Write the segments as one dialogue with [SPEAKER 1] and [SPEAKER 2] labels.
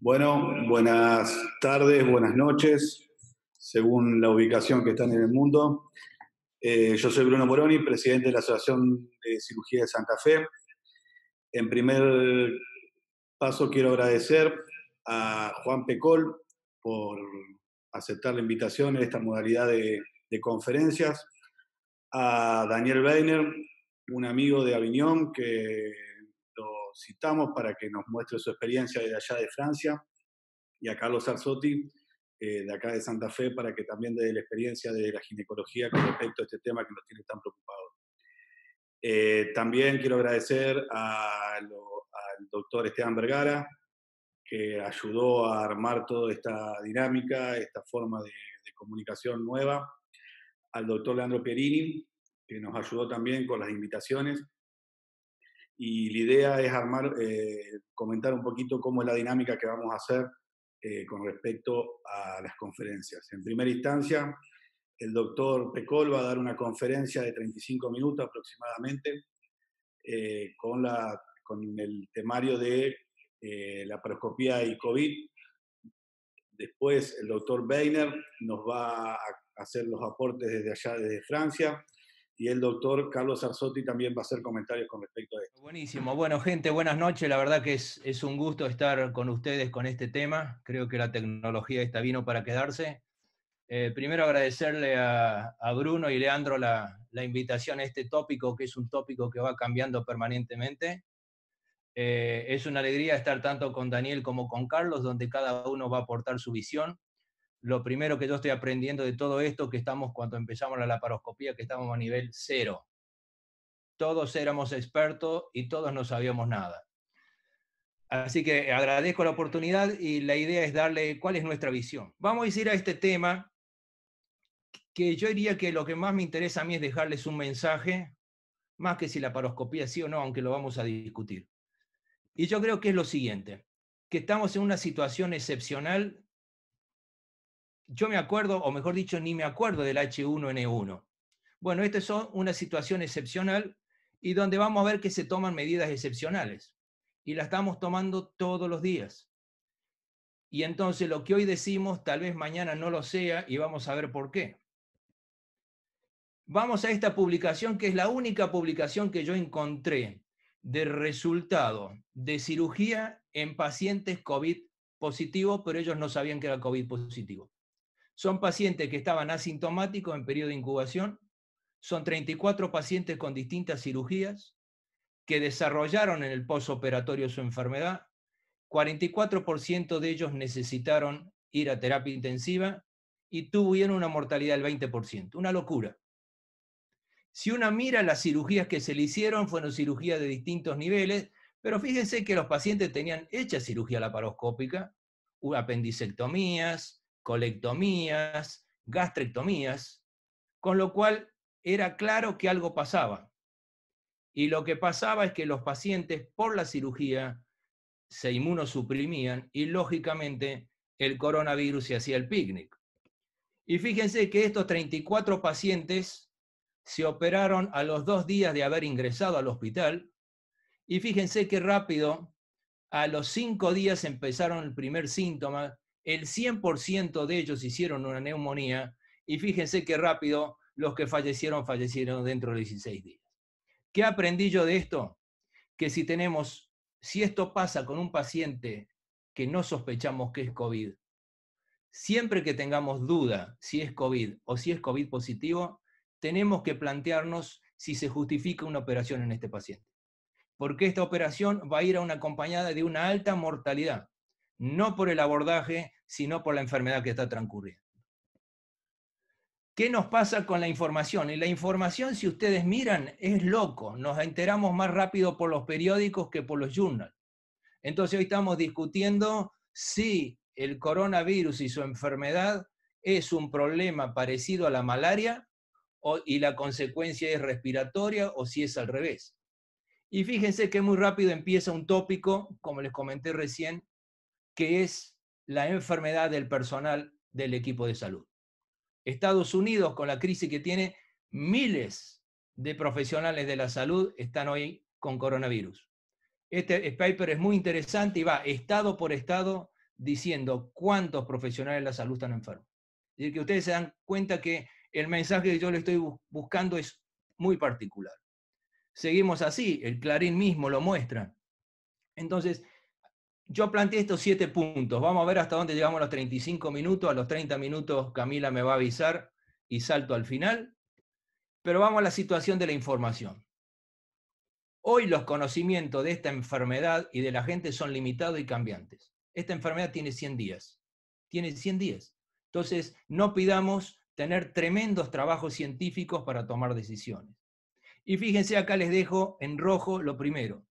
[SPEAKER 1] Bueno, buenas tardes, buenas noches, según la ubicación que están en el mundo. Yo soy Bruno Moroni, presidente de la Asociación de Cirugía de Santa Fe. En primer paso quiero agradecer a Juan Pecol por aceptar la invitación en esta modalidad de conferencias, a Daniel Weiner, un amigo de Aviñón que lo citamos para que nos muestre su experiencia de allá de Francia, y a Carlos Arzotti, de acá de Santa Fe, para que también dé la experiencia de la ginecología con respecto a este tema que nos tiene tan preocupados. También quiero agradecer al doctor Esteban Vergara, que ayudó a armar toda esta dinámica, esta forma de comunicación nueva, al doctor Leandro Pierini, que nos ayudó también con las invitaciones. Y la idea es comentar un poquito cómo es la dinámica que vamos a hacer con respecto a las conferencias. En primera instancia, el doctor Pecol va a dar una conferencia de 35 minutos aproximadamente con el temario de laparoscopía y COVID. Después el doctor Weiner nos va a hacer los aportes desde allá, desde Francia, y el doctor Carlos Arzotti también va a hacer comentarios con respecto a esto.
[SPEAKER 2] Buenísimo. Bueno, gente, buenas noches. La verdad que es un gusto estar con ustedes con este tema. Creo que la tecnología está vino para quedarse. Primero agradecerle a Bruno y Leandro la invitación a este tópico, que es un tópico que va cambiando permanentemente. Es una alegría estar tanto con Daniel como con Carlos, donde cada uno va a aportar su visión. Lo primero que yo estoy aprendiendo de todo esto, que estamos cuando empezamos la laparoscopía, que estamos a nivel 0. Todos éramos expertos y todos no sabíamos nada. Así que agradezco la oportunidad y la idea es darle cuál es nuestra visión. Vamos a ir a este tema que yo diría que lo que más me interesa a mí es dejarles un mensaje, más que si la paroscopía sí o no, aunque lo vamos a discutir. Y yo creo que es lo siguiente, que estamos en una situación excepcional. Yo me acuerdo, o mejor dicho, ni me acuerdo del H1N1. Bueno, esta es una situación excepcional y donde vamos a ver que se toman medidas excepcionales. Y la estamos tomando todos los días. Y entonces lo que hoy decimos tal vez mañana no lo sea y vamos a ver por qué. Vamos a esta publicación que es la única publicación que yo encontré de resultado de cirugía en pacientes COVID positivos, pero ellos no sabían que era COVID positivo. Son pacientes que estaban asintomáticos en periodo de incubación, son 34 pacientes con distintas cirugías que desarrollaron en el postoperatorio su enfermedad. 44% de ellos necesitaron ir a terapia intensiva y tuvieron una mortalidad del 20%. Una locura. Si uno mira las cirugías que se le hicieron, fueron cirugías de distintos niveles, pero fíjense que los pacientes tenían hecha cirugía laparoscópica, apendicectomías, colectomías, gastrectomías, con lo cual era claro que algo pasaba. Y lo que pasaba es que los pacientes por la cirugía se inmunosuprimían y lógicamente el coronavirus se hacía el picnic. Y fíjense que estos 34 pacientes se operaron a los 2 días de haber ingresado al hospital y fíjense qué rápido, a los 5 días empezaron el primer síntoma, el 100% de ellos hicieron una neumonía y fíjense qué rápido los que fallecieron dentro de 16 días. ¿Qué aprendí yo de esto? Que si esto pasa con un paciente que no sospechamos que es COVID, siempre que tengamos duda si es COVID o si es COVID positivo, tenemos que plantearnos si se justifica una operación en este paciente. Porque esta operación va a ir acompañada de una alta mortalidad, no por el abordaje, sino por la enfermedad que está transcurriendo. ¿Qué nos pasa con la información? Y la información, si ustedes miran, es loco. Nos enteramos más rápido por los periódicos que por los journals. Entonces hoy estamos discutiendo si el coronavirus y su enfermedad es un problema parecido a la malaria y la consecuencia es respiratoria o si es al revés. Y fíjense que muy rápido empieza un tópico, como les comenté recién, que es la enfermedad del personal del equipo de salud. Estados Unidos, con la crisis que tiene, miles de profesionales de la salud están hoy con coronavirus. Este paper es muy interesante y va estado por estado diciendo cuántos profesionales de la salud están enfermos. Es decir, que ustedes se dan cuenta que el mensaje que yo le estoy buscando es muy particular. Seguimos así, el Clarín mismo lo muestra. Entonces, yo planteé estos 7 puntos. Vamos a ver hasta dónde llegamos a los 35 minutos. A los 30 minutos Camila me va a avisar y salto al final. Pero vamos a la situación de la información. Hoy los conocimientos de esta enfermedad y de la gente son limitados y cambiantes. Esta enfermedad tiene 100 días. Tiene 100 días. Entonces, no pidamos tener tremendos trabajos científicos para tomar decisiones. Y fíjense, acá les dejo en rojo lo primero,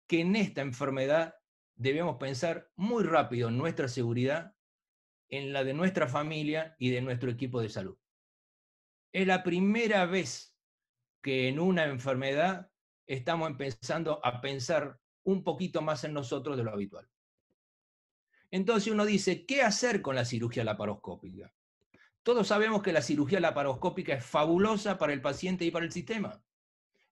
[SPEAKER 2] que en esta enfermedad debemos pensar muy rápido en nuestra seguridad, en la de nuestra familia y de nuestro equipo de salud. Es la primera vez que en una enfermedad estamos empezando a pensar un poquito más en nosotros de lo habitual. Entonces uno dice, ¿qué hacer con la cirugía laparoscópica? Todos sabemos que la cirugía laparoscópica es fabulosa para el paciente y para el sistema.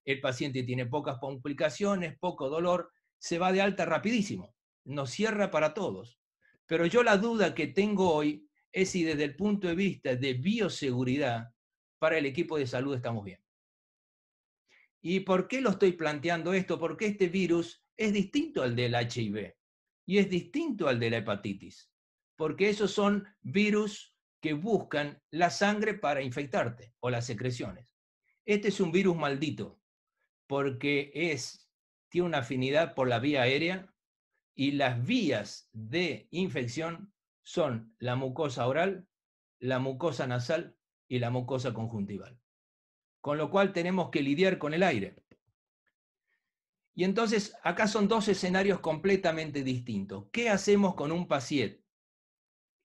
[SPEAKER 2] El paciente tiene pocas complicaciones, poco dolor, se va de alta rapidísimo, nos cierra para todos. Pero yo la duda que tengo hoy es si desde el punto de vista de bioseguridad para el equipo de salud estamos bien. ¿Y por qué lo estoy planteando esto? Porque este virus es distinto al del HIV y es distinto al de la hepatitis, porque esos son virus que buscan la sangre para infectarte o las secreciones. Este es un virus maldito, porque tiene una afinidad por la vía aérea y las vías de infección son la mucosa oral, la mucosa nasal y la mucosa conjuntival. Con lo cual tenemos que lidiar con el aire. Y entonces acá son 2 escenarios completamente distintos. ¿Qué hacemos con un paciente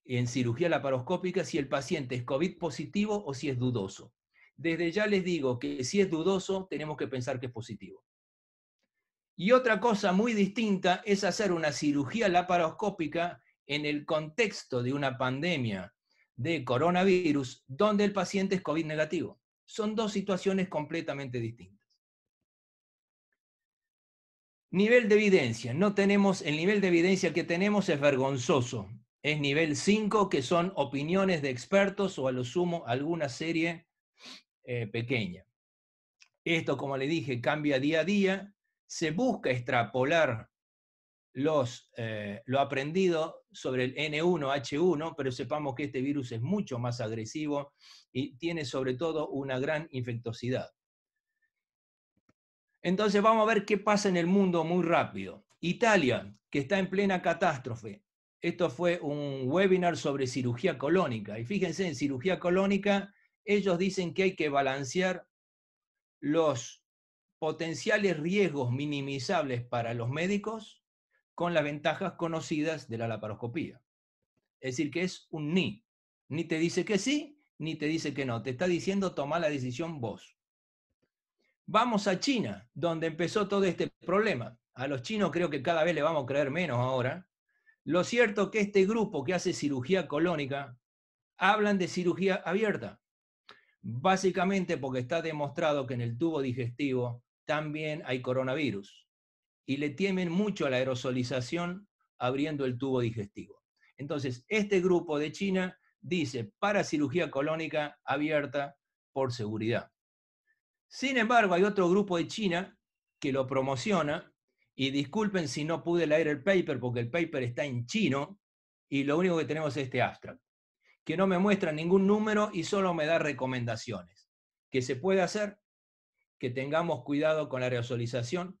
[SPEAKER 2] en cirugía laparoscópica si el paciente es COVID positivo o si es dudoso? Desde ya les digo que si es dudoso, tenemos que pensar que es positivo. Y otra cosa muy distinta es hacer una cirugía laparoscópica en el contexto de una pandemia de coronavirus donde el paciente es COVID negativo. Son 2 situaciones completamente distintas. Nivel de evidencia. El nivel de evidencia que tenemos es vergonzoso. Es nivel 5, que son opiniones de expertos o a lo sumo alguna serie pequeña. Esto, como le dije, cambia día a día. Se busca extrapolar lo aprendido sobre el N1H1, pero sepamos que este virus es mucho más agresivo y tiene sobre todo una gran infectosidad. Entonces vamos a ver qué pasa en el mundo muy rápido. Italia, que está en plena catástrofe. Esto fue un webinar sobre cirugía colónica. Y fíjense, en cirugía colónica, ellos dicen que hay que balancear los potenciales riesgos minimizables para los médicos con las ventajas conocidas de la laparoscopía. Es decir, que es un ni. Ni te dice que sí, ni te dice que no. Te está diciendo toma la decisión vos. Vamos a China, donde empezó todo este problema. A los chinos creo que cada vez le vamos a creer menos ahora. Lo cierto es que este grupo que hace cirugía colónica hablan de cirugía abierta. Básicamente porque está demostrado que en el tubo digestivo también hay coronavirus. Y le temen mucho a la aerosolización abriendo el tubo digestivo. Entonces, este grupo de China dice para cirugía colónica abierta por seguridad. Sin embargo, hay otro grupo de China que lo promociona, y disculpen si no pude leer el paper, porque el paper está en chino, y lo único que tenemos es este abstract, que no me muestra ningún número y solo me da recomendaciones. ¿Qué se puede hacer? Que tengamos cuidado con la aerosolización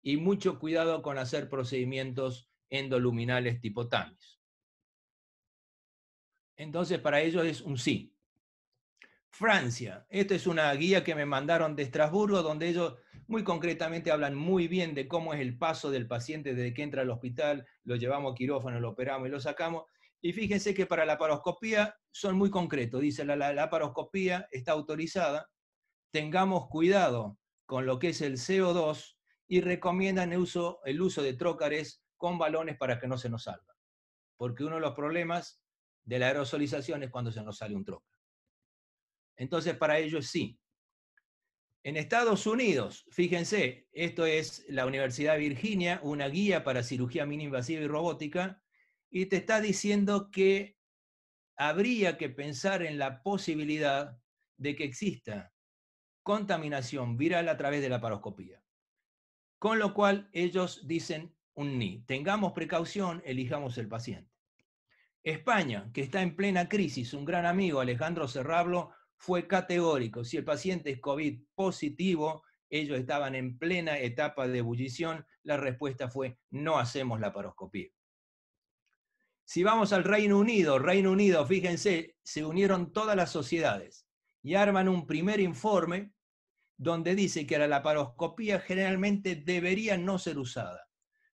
[SPEAKER 2] y mucho cuidado con hacer procedimientos endoluminales tipo TAMIS. Entonces, para ellos es un sí. Francia, esta es una guía que me mandaron de Estrasburgo, donde ellos muy concretamente hablan muy bien de cómo es el paso del paciente desde que entra al hospital, lo llevamos a quirófano, lo operamos y lo sacamos. Y fíjense que para la laparoscopía son muy concretos. Dice, la laparoscopía está autorizada, tengamos cuidado con lo que es el CO2 y recomiendan el uso de trócares con balones para que no se nos salga. Porque uno de los problemas de la aerosolización es cuando se nos sale un trócar. Entonces, para ellos sí. En Estados Unidos, fíjense, esto es la Universidad de Virginia, una guía para cirugía mini invasiva y robótica, y te está diciendo que habría que pensar en la posibilidad de que exista contaminación viral a través de la laparoscopía. Con lo cual ellos dicen un ni. Tengamos precaución, elijamos el paciente. España, que está en plena crisis, un gran amigo, Alejandro Serrablo, fue categórico. Si el paciente es COVID positivo, ellos estaban en plena etapa de ebullición, la respuesta fue no hacemos laparoscopía. Si vamos al Reino Unido, fíjense, se unieron todas las sociedades y arman un primer informe donde dice que la laparoscopía generalmente debería no ser usada,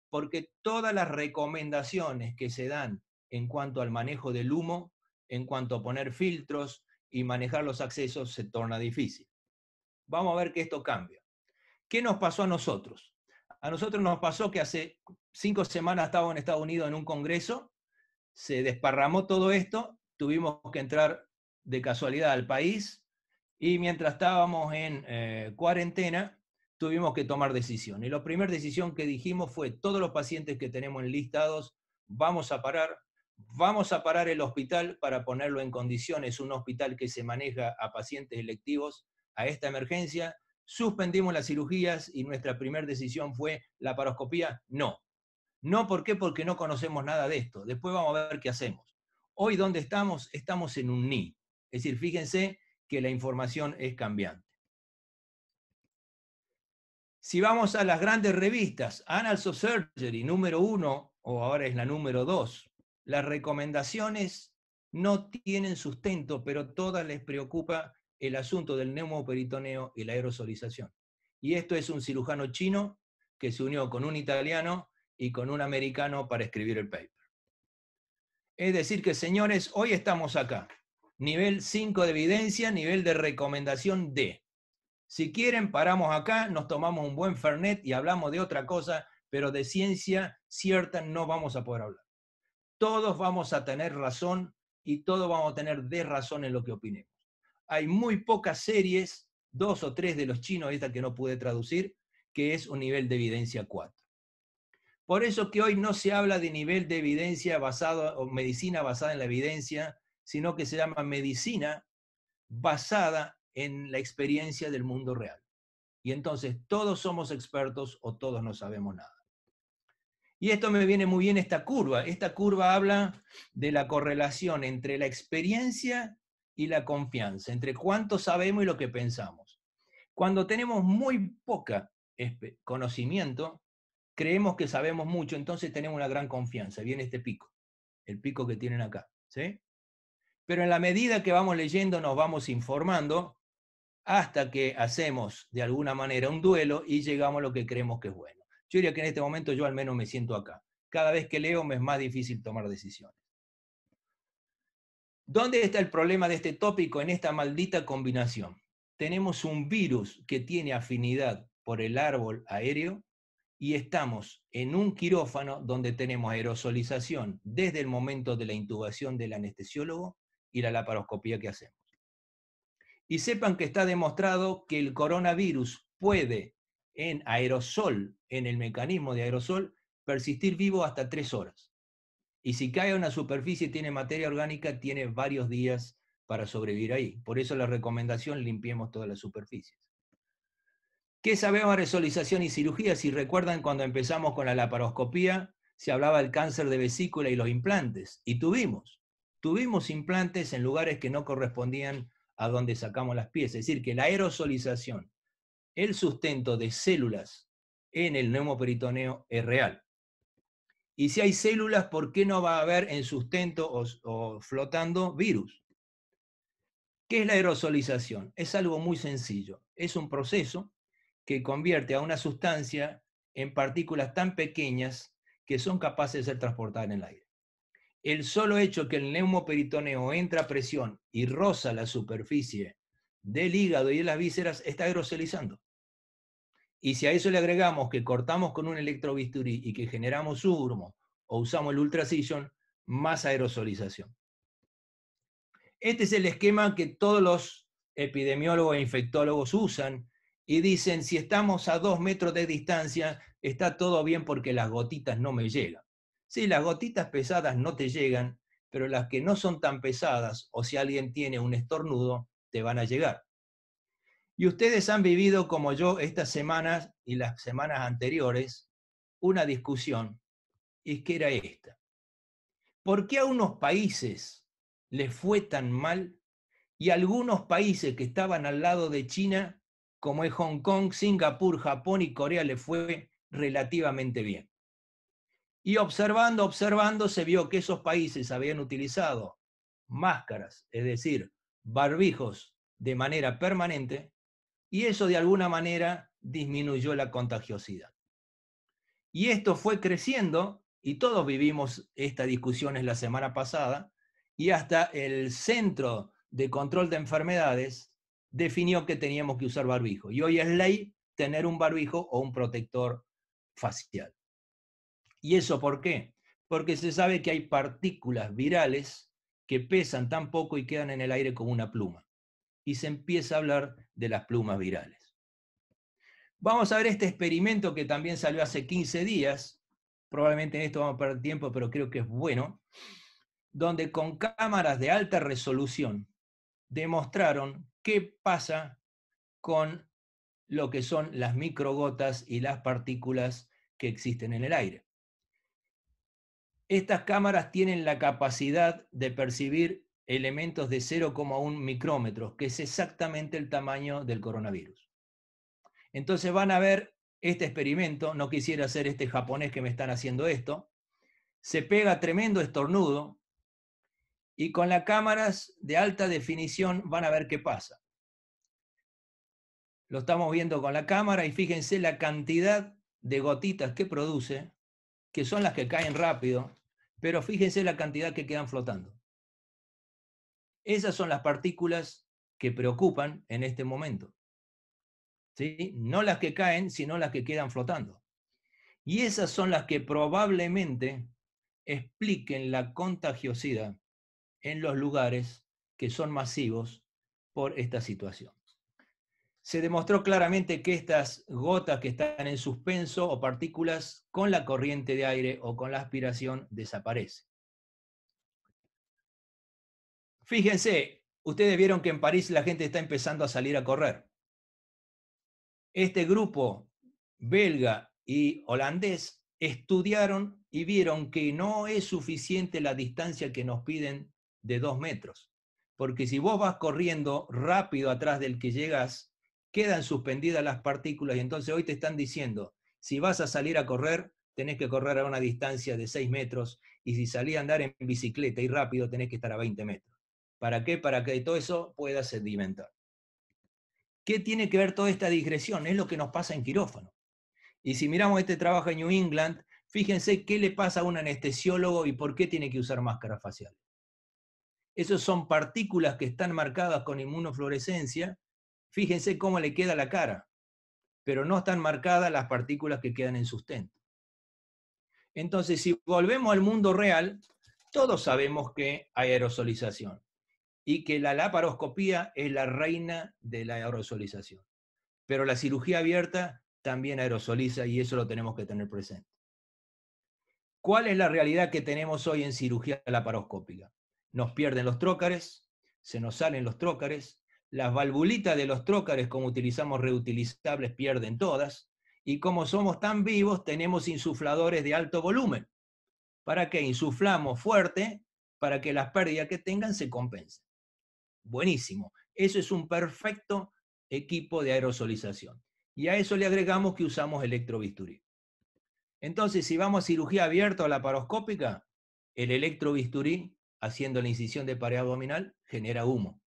[SPEAKER 2] porque todas las recomendaciones que se dan en cuanto al manejo del humo, en cuanto a poner filtros y manejar los accesos, se torna difícil. Vamos a ver que esto cambia. ¿Qué nos pasó a nosotros? A nosotros nos pasó que hace 5 semanas estábamos en Estados Unidos en un congreso, se desparramó todo esto, tuvimos que entrar de casualidad al país, y mientras estábamos en cuarentena, tuvimos que tomar decisiones. Y la primera decisión que dijimos fue, todos los pacientes que tenemos enlistados, vamos a parar el hospital para ponerlo en condiciones, un hospital que se maneja a pacientes electivos a esta emergencia. Suspendimos las cirugías y nuestra primera decisión fue, laparoscopía, no. No, ¿por qué? Porque no conocemos nada de esto. Después vamos a ver qué hacemos. Hoy, ¿dónde estamos? Estamos en un ni. Es decir, fíjense que la información es cambiante. Si vamos a las grandes revistas, Annals of Surgery, número 1, o ahora es la número 2, las recomendaciones no tienen sustento, pero todas les preocupa el asunto del neumoperitoneo y la aerosolización. Y esto es un cirujano chino que se unió con un italiano y con un americano para escribir el paper. Es decir que, señores, hoy estamos acá. Nivel 5 de evidencia, nivel de recomendación D. Si quieren, paramos acá, nos tomamos un buen Fernet y hablamos de otra cosa, pero de ciencia cierta no vamos a poder hablar. Todos vamos a tener razón y todos vamos a tener desrazón en lo que opinemos. Hay muy pocas series, 2 o 3 de los chinos, esta que no pude traducir, que es un nivel de evidencia 4. Por eso que hoy no se habla de nivel de evidencia basado, o medicina basada en la evidencia, sino que se llama medicina basada en la experiencia del mundo real. Y entonces todos somos expertos o todos no sabemos nada. Y esto me viene muy bien esta curva. Esta curva habla de la correlación entre la experiencia y la confianza, entre cuánto sabemos y lo que pensamos. Cuando tenemos muy poca conocimiento, creemos que sabemos mucho, entonces tenemos una gran confianza. Viene este pico, el pico que tienen acá, ¿sí? Pero en la medida que vamos leyendo, nos vamos informando, hasta que hacemos de alguna manera un duelo y llegamos a lo que creemos que es bueno. Yo diría que en este momento yo al menos me siento acá. Cada vez que leo me es más difícil tomar decisiones. ¿Dónde está el problema de este tópico? En esta maldita combinación. Tenemos un virus que tiene afinidad por el árbol aéreo y estamos en un quirófano donde tenemos aerosolización desde el momento de la intubación del anestesiólogo y la laparoscopía que hacemos. Y sepan que está demostrado que el coronavirus puede en aerosol, en el mecanismo de aerosol, persistir vivo hasta 3 horas. Y si cae a una superficie y tiene materia orgánica, tiene varios días para sobrevivir ahí. Por eso la recomendación, limpiemos todas las superficies. ¿Qué sabemos de aerosolización y cirugía? Si recuerdan, cuando empezamos con la laparoscopía, se hablaba del cáncer de vesícula y los implantes. Y tuvimos implantes en lugares que no correspondían a donde sacamos las piezas. Es decir, que la aerosolización, el sustento de células en el neumoperitoneo es real. Y si hay células, ¿por qué no va a haber en sustento o flotando virus? ¿Qué es la aerosolización? Es algo muy sencillo. Es un proceso que convierte a una sustancia en partículas tan pequeñas que son capaces de ser transportadas en el aire. El solo hecho que el neumoperitoneo entra a presión y roza la superficie del hígado y de las vísceras está aerosolizando. Y si a eso le agregamos que cortamos con un electrobisturí y que generamos humo o usamos el ultracillón, más aerosolización. Este es el esquema que todos los epidemiólogos e infectólogos usan y dicen, si estamos a 2 metros de distancia, está todo bien porque las gotitas no me llegan. Sí, las gotitas pesadas no te llegan, pero las que no son tan pesadas, o si alguien tiene un estornudo, te van a llegar. Y ustedes han vivido, como yo, estas semanas y las semanas anteriores, una discusión, y es que era esta. ¿Por qué a unos países les fue tan mal y a algunos países que estaban al lado de China, como es Hong Kong, Singapur, Japón y Corea, les fue relativamente bien? Y observando, se vio que esos países habían utilizado máscaras, es decir, barbijos de manera permanente, y eso de alguna manera disminuyó la contagiosidad. Y esto fue creciendo, y todos vivimos estas discusiones la semana pasada, y hasta el Centro de Control de Enfermedades definió que teníamos que usar barbijo. Y hoy es ley tener un barbijo o un protector facial. ¿Y eso por qué? Porque se sabe que hay partículas virales que pesan tan poco y quedan en el aire como una pluma. Y se empieza a hablar de las plumas virales. Vamos a ver este experimento que también salió hace 15 días. Probablemente en esto vamos a perder tiempo, pero creo que es bueno. Donde con cámaras de alta resolución demostraron qué pasa con lo que son las microgotas y las partículas que existen en el aire. Estas cámaras tienen la capacidad de percibir elementos de 0,1 micrómetros, que es exactamente el tamaño del coronavirus. Entonces van a ver este experimento, no quisiera ser este japonés que me están haciendo esto, se pega tremendo estornudo y con las cámaras de alta definición van a ver qué pasa. Lo estamos viendo con la cámara y fíjense la cantidad de gotitas que produce, que son las que caen rápido, pero fíjense la cantidad que quedan flotando. Esas son las partículas que preocupan en este momento. ¿Sí? No las que caen, sino las que quedan flotando. Y esas son las que probablemente expliquen la contagiosidad en los lugares que son masivos por esta situación. Se demostró claramente que estas gotas que están en suspenso o partículas con la corriente de aire o con la aspiración desaparecen. Fíjense, ustedes vieron que en París la gente está empezando a salir a correr. Este grupo belga y holandés estudiaron y vieron que no es suficiente la distancia que nos piden de 2 metros. Porque si vos vas corriendo rápido atrás del que llegas, quedan suspendidas las partículas y entonces hoy te están diciendo, si vas a salir a correr, tenés que correr a una distancia de 6 metros y si salís a andar en bicicleta y rápido, tenés que estar a 20 metros. ¿Para qué? Para que todo eso pueda sedimentar. ¿Qué tiene que ver toda esta digresión? Es lo que nos pasa en quirófano. Y si miramos este trabajo en New England, fíjense qué le pasa a un anestesiólogo y por qué tiene que usar máscara facial. Esas son partículas que están marcadas con inmunofluorescencia. Fíjense cómo le queda la cara, pero no están marcadas las partículas que quedan en sustento. Entonces, si volvemos al mundo real, todos sabemos que hay aerosolización y que la laparoscopía es la reina de la aerosolización. Pero la cirugía abierta también aerosoliza y eso lo tenemos que tener presente. ¿Cuál es la realidad que tenemos hoy en cirugía laparoscópica? Nos pierden los trócares, se nos salen los trócares, las valvulitas de los trócares, como utilizamos reutilizables, pierden todas, y como somos tan vivos, tenemos insufladores de alto volumen. ¿Para qué? Insuflamos fuerte para que las pérdidas que tengan se compensen. Buenísimo. Eso es un perfecto equipo de aerosolización. Y a eso le agregamos que usamos electrobisturí. Entonces, si vamos a cirugía abierta o laparoscópica, el electrobisturí, haciendo la incisión de pared abdominal, genera humo.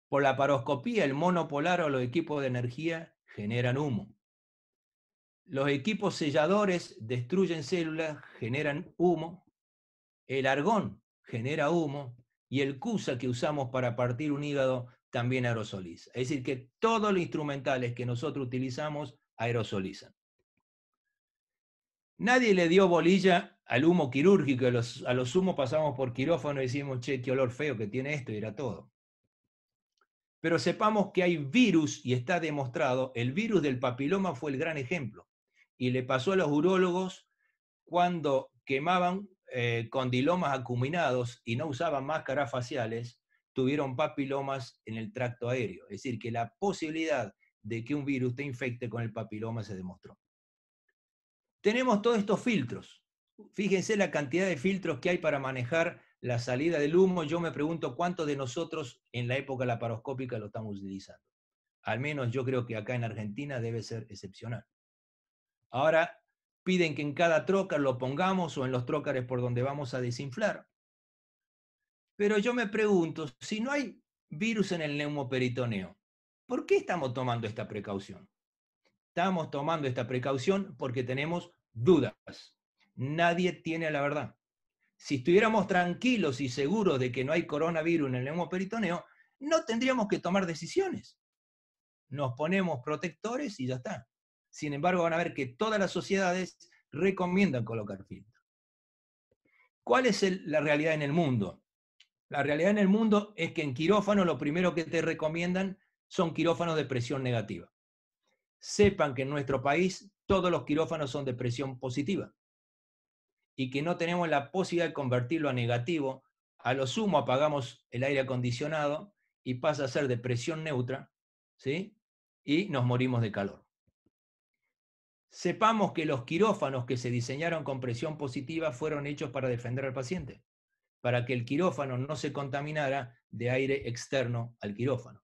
[SPEAKER 2] Por la laparoscopía, el monopolar o los equipos de energía generan humo. Los equipos selladores destruyen células, generan humo. El argón genera humo. Y el CUSA que usamos para partir un hígado también aerosoliza. Es decir, que todos los instrumentales que nosotros utilizamos aerosolizan. Nadie le dio bolilla al humo quirúrgico, a los humos pasamos por quirófano y decimos, che, qué olor feo que tiene esto, y era todo. Pero sepamos que hay virus, y está demostrado, el virus del papiloma fue el gran ejemplo. Y le pasó a los urólogos cuando quemaban condilomas acuminados y no usaban máscaras faciales, tuvieron papilomas en el tracto aéreo. Es decir, que la posibilidad de que un virus te infecte con el papiloma se demostró. Tenemos todos estos filtros. Fíjense la cantidad de filtros que hay para manejar la salida del humo. Yo me pregunto cuántos de nosotros en la época laparoscópica lo estamos utilizando. Al menos yo creo que acá en Argentina debe ser excepcional. Ahora piden que en cada trócar lo pongamos o en los trócares por donde vamos a desinflar. Pero yo me pregunto, si no hay virus en el neumoperitoneo, ¿por qué estamos tomando esta precaución? Estamos tomando esta precaución porque tenemos dudas. Nadie tiene la verdad. Si estuviéramos tranquilos y seguros de que no hay coronavirus en el neumoperitoneo, no tendríamos que tomar decisiones. Nos ponemos protectores y ya está. Sin embargo, van a ver que todas las sociedades recomiendan colocar filtro. ¿Cuál es la realidad en el mundo? La realidad en el mundo es que en quirófano lo primero que te recomiendan son quirófanos de presión negativa. Sepan que en nuestro país todos los quirófanos son de presión positiva y que no tenemos la posibilidad de convertirlo a negativo. A lo sumo apagamos el aire acondicionado y pasa a ser de presión neutra, ¿sí? Y nos morimos de calor. Sepamos que los quirófanos que se diseñaron con presión positiva fueron hechos para defender al paciente, para que el quirófano no se contaminara de aire externo al quirófano.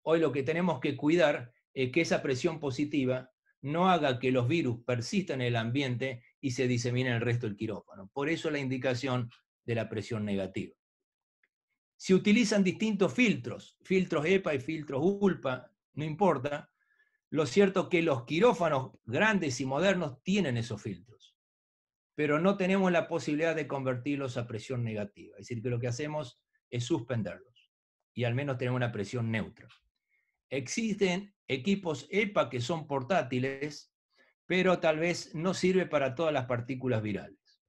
[SPEAKER 2] Hoy lo que tenemos que cuidar es que esa presión positiva no haga que los virus persistan en el ambiente y se diseminen en el resto del quirófano. Por eso la indicación de la presión negativa. Se utilizan distintos filtros EPA y filtros ULPA, no importa. Lo cierto es que los quirófanos grandes y modernos tienen esos filtros, pero no tenemos la posibilidad de convertirlos a presión negativa. Es decir, que lo que hacemos es suspenderlos y al menos tenemos una presión neutra. Existen equipos EPA que son portátiles, pero tal vez no sirve para todas las partículas virales.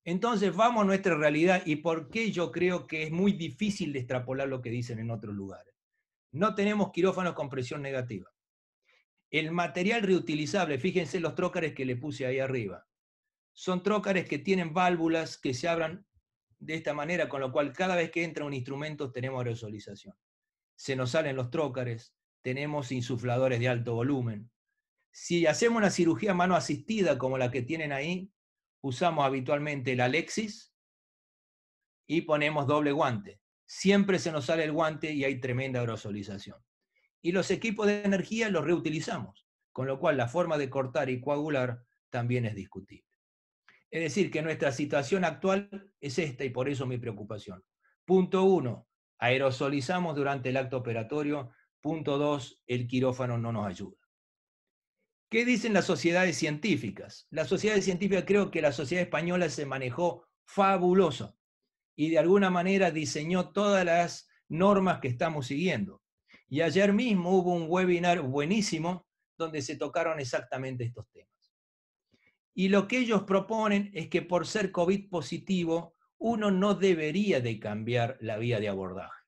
[SPEAKER 2] Entonces vamos a nuestra realidad y por qué yo creo que es muy difícil de extrapolar lo que dicen en otros lugares. No tenemos quirófanos con presión negativa. El material reutilizable, fíjense los trócares que le puse ahí arriba, son trócares que tienen válvulas que se abran de esta manera, con lo cual cada vez que entra un instrumento tenemos aerosolización. Se nos salen los trócares, tenemos insufladores de alto volumen. Si hacemos una cirugía mano asistida como la que tienen ahí, usamos habitualmente el Alexis y ponemos doble guante. Siempre se nos sale el guante y hay tremenda aerosolización. Y los equipos de energía los reutilizamos, con lo cual la forma de cortar y coagular también es discutible. Es decir, que nuestra situación actual es esta y por eso mi preocupación. Punto 1, aerosolizamos durante el acto operatorio. Punto 2, el quirófano no nos ayuda. ¿Qué dicen las sociedades científicas? Las sociedades científicas, creo que la sociedad española se manejó fabuloso y de alguna manera diseñó todas las normas que estamos siguiendo. Y ayer mismo hubo un webinar buenísimo donde se tocaron exactamente estos temas. Y lo que ellos proponen es que por ser COVID positivo, uno no debería de cambiar la vía de abordaje.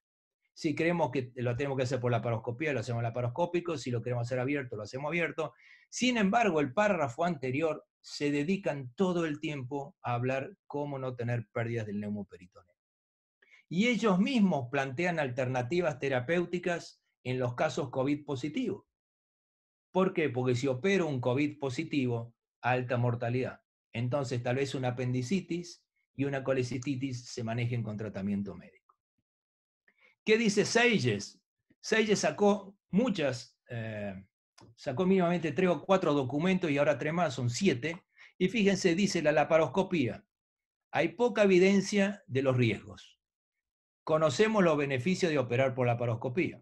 [SPEAKER 2] Si creemos que lo tenemos que hacer por laparoscopía, lo hacemos laparoscópico. Si lo queremos hacer abierto, lo hacemos abierto. Sin embargo, el párrafo anterior se dedican todo el tiempo a hablar cómo no tener pérdidas del neumoperitoneo. Y ellos mismos plantean alternativas terapéuticas en los casos COVID positivos. ¿Por qué? Porque si opero un COVID positivo, alta mortalidad. Entonces, tal vez una apendicitis y una colecistitis se manejen con tratamiento médico. ¿Qué dice Seiges? Seiges sacó sacó mínimamente 3 o 4 documentos y ahora 3 más, son 7. Y fíjense, dice la laparoscopía. Hay poca evidencia de los riesgos. Conocemos los beneficios de operar por laparoscopía.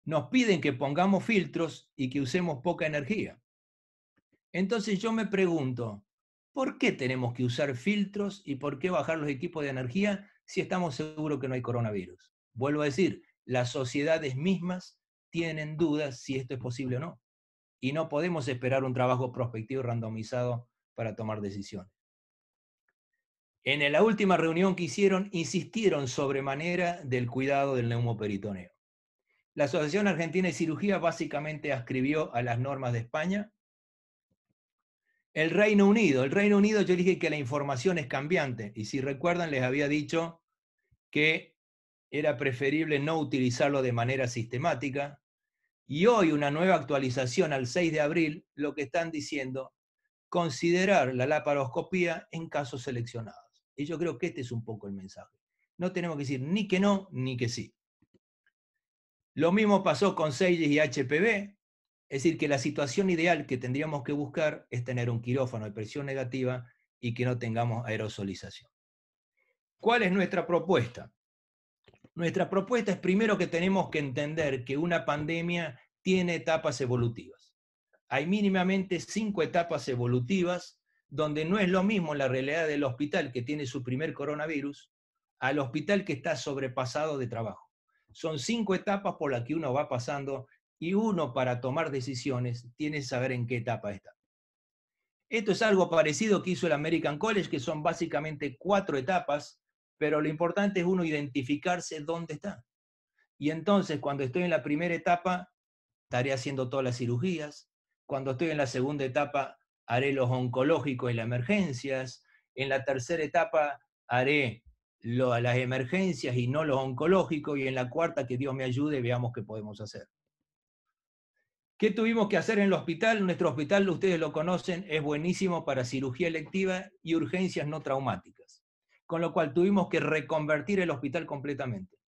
[SPEAKER 2] Nos piden que pongamos filtros y que usemos poca energía. Entonces yo me pregunto, ¿por qué tenemos que usar filtros y por qué bajar los equipos de energía si estamos seguros que no hay coronavirus? Vuelvo a decir, las sociedades mismas tienen dudas si esto es posible o no. Y no podemos esperar un trabajo prospectivo randomizado para tomar decisiones. En la última reunión que hicieron, insistieron sobremanera del cuidado del neumoperitoneo. La Asociación Argentina de Cirugía básicamente ascribió a las normas de España El Reino Unido, yo dije que la información es cambiante, y si recuerdan les había dicho que era preferible no utilizarlo de manera sistemática, y hoy una nueva actualización al 6 de abril, lo que están diciendo, considerar la laparoscopía en casos seleccionados. Y yo creo que este es un poco el mensaje. No tenemos que decir ni que no, ni que sí. Lo mismo pasó con Seyes y HPV, es decir, que la situación ideal que tendríamos que buscar es tener un quirófano de presión negativa y que no tengamos aerosolización. ¿Cuál es nuestra propuesta? Nuestra propuesta es primero que tenemos que entender que una pandemia tiene etapas evolutivas. Hay mínimamente 5 etapas evolutivas donde no es lo mismo la realidad del hospital que tiene su primer coronavirus al hospital que está sobrepasado de trabajo. Son 5 etapas por las que uno va pasando y uno para tomar decisiones tiene que saber en qué etapa está. Esto es algo parecido que hizo el American College, que son básicamente 4 etapas, pero lo importante es uno identificarse dónde está. Y entonces, cuando estoy en la primera etapa, estaré haciendo todas las cirugías. Cuando estoy en la segunda etapa, haré los oncológicos y las emergencias. En la tercera etapa, haré las emergencias y no los oncológicos. Y en la cuarta, que Dios me ayude, veamos qué podemos hacer. ¿Qué tuvimos que hacer en el hospital? Nuestro hospital, ustedes lo conocen, es buenísimo para cirugía electiva y urgencias no traumáticas. Con lo cual tuvimos que reconvertir el hospital completamente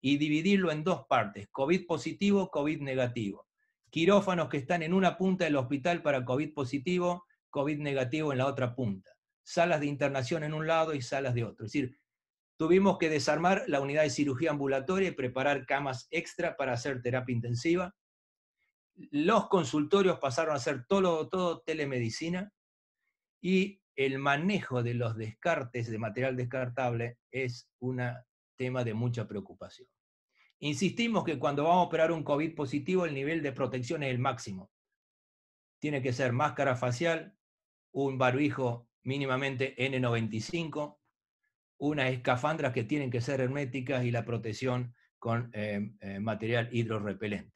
[SPEAKER 2] y dividirlo en 2 partes, COVID positivo, COVID negativo. Quirófanos que están en una punta del hospital para COVID positivo, COVID negativo en la otra punta. Salas de internación en un lado y salas de otro. Es decir, tuvimos que desarmar la unidad de cirugía ambulatoria y preparar camas extra para hacer terapia intensiva. Los consultorios pasaron a ser todo telemedicina y el manejo de los descartes de material descartable es un tema de mucha preocupación. Insistimos que cuando vamos a operar un COVID positivo, el nivel de protección es el máximo. Tiene que ser máscara facial, un barbijo mínimamente N95, unas escafandras que tienen que ser herméticas y la protección con material hidrorrepelente.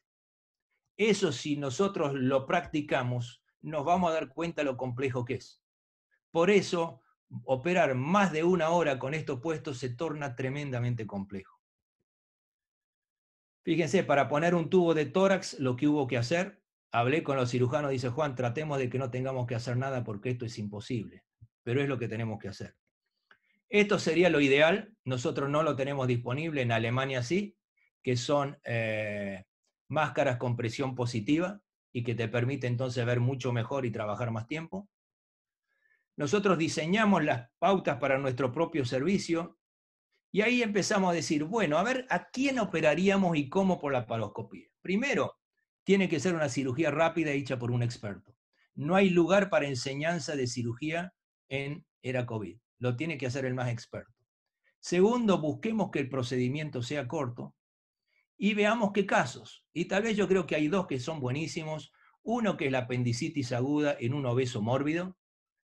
[SPEAKER 2] Eso, si nosotros lo practicamos, nos vamos a dar cuenta lo complejo que es. Por eso, operar más de 1 hora con esto puesto se torna tremendamente complejo. Fíjense, para poner un tubo de tórax, lo que hubo que hacer, hablé con los cirujanos, dice Juan, tratemos de que no tengamos que hacer nada porque esto es imposible, pero es lo que tenemos que hacer. Esto sería lo ideal, nosotros no lo tenemos disponible, en Alemania sí, que son máscaras con presión positiva y que te permite entonces ver mucho mejor y trabajar más tiempo. Nosotros diseñamos las pautas para nuestro propio servicio y ahí empezamos a decir, bueno, a ver, ¿a quién operaríamos y cómo por la laparoscopía? Primero, tiene que ser una cirugía rápida hecha por un experto. No hay lugar para enseñanza de cirugía en era COVID. Lo tiene que hacer el más experto. Segundo, busquemos que el procedimiento sea corto y veamos qué casos. Y tal vez yo creo que hay 2 que son buenísimos. Uno que es la apendicitis aguda en un obeso mórbido,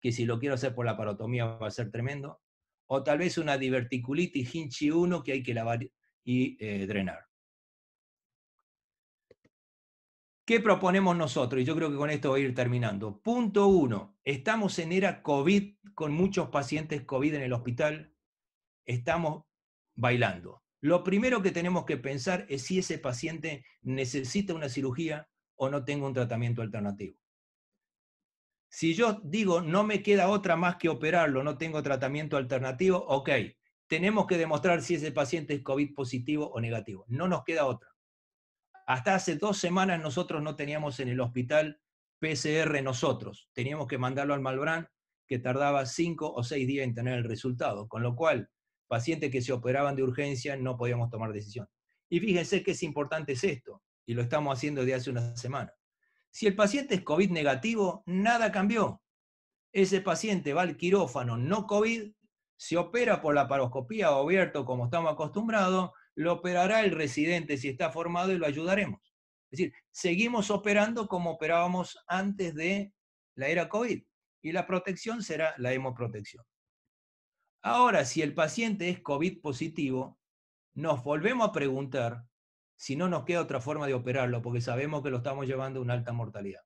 [SPEAKER 2] que si lo quiero hacer por la parotomía va a ser tremendo. O tal vez una diverticulitis Hinchi 1 que hay que lavar y drenar. ¿Qué proponemos nosotros? Y yo creo que con esto voy a ir terminando. Punto 1. Estamos en era COVID con muchos pacientes COVID en el hospital. Estamos bailando. Lo primero que tenemos que pensar es si ese paciente necesita una cirugía o no tenga un tratamiento alternativo. Si yo digo, no me queda otra más que operarlo, no tengo tratamiento alternativo, ok, tenemos que demostrar si ese paciente es COVID positivo o negativo. No nos queda otra. Hasta hace 2 semanas nosotros no teníamos en el hospital PCR nosotros. Teníamos que mandarlo al Malbrán, que tardaba 5 o 6 días en tener el resultado. Con lo cual, pacientes que se operaban de urgencia no podíamos tomar decisión. Y fíjense que es importante es esto, y lo estamos haciendo desde hace una semana. Si el paciente es COVID negativo, nada cambió. Ese paciente va al quirófano no COVID, se opera por laparoscopía o abierto como estamos acostumbrados, lo operará el residente si está formado y lo ayudaremos. Es decir, seguimos operando como operábamos antes de la era COVID y la protección será la hemoprotección. Ahora, si el paciente es COVID positivo, nos volvemos a preguntar si no nos queda otra forma de operarlo, porque sabemos que lo estamos llevando a una alta mortalidad.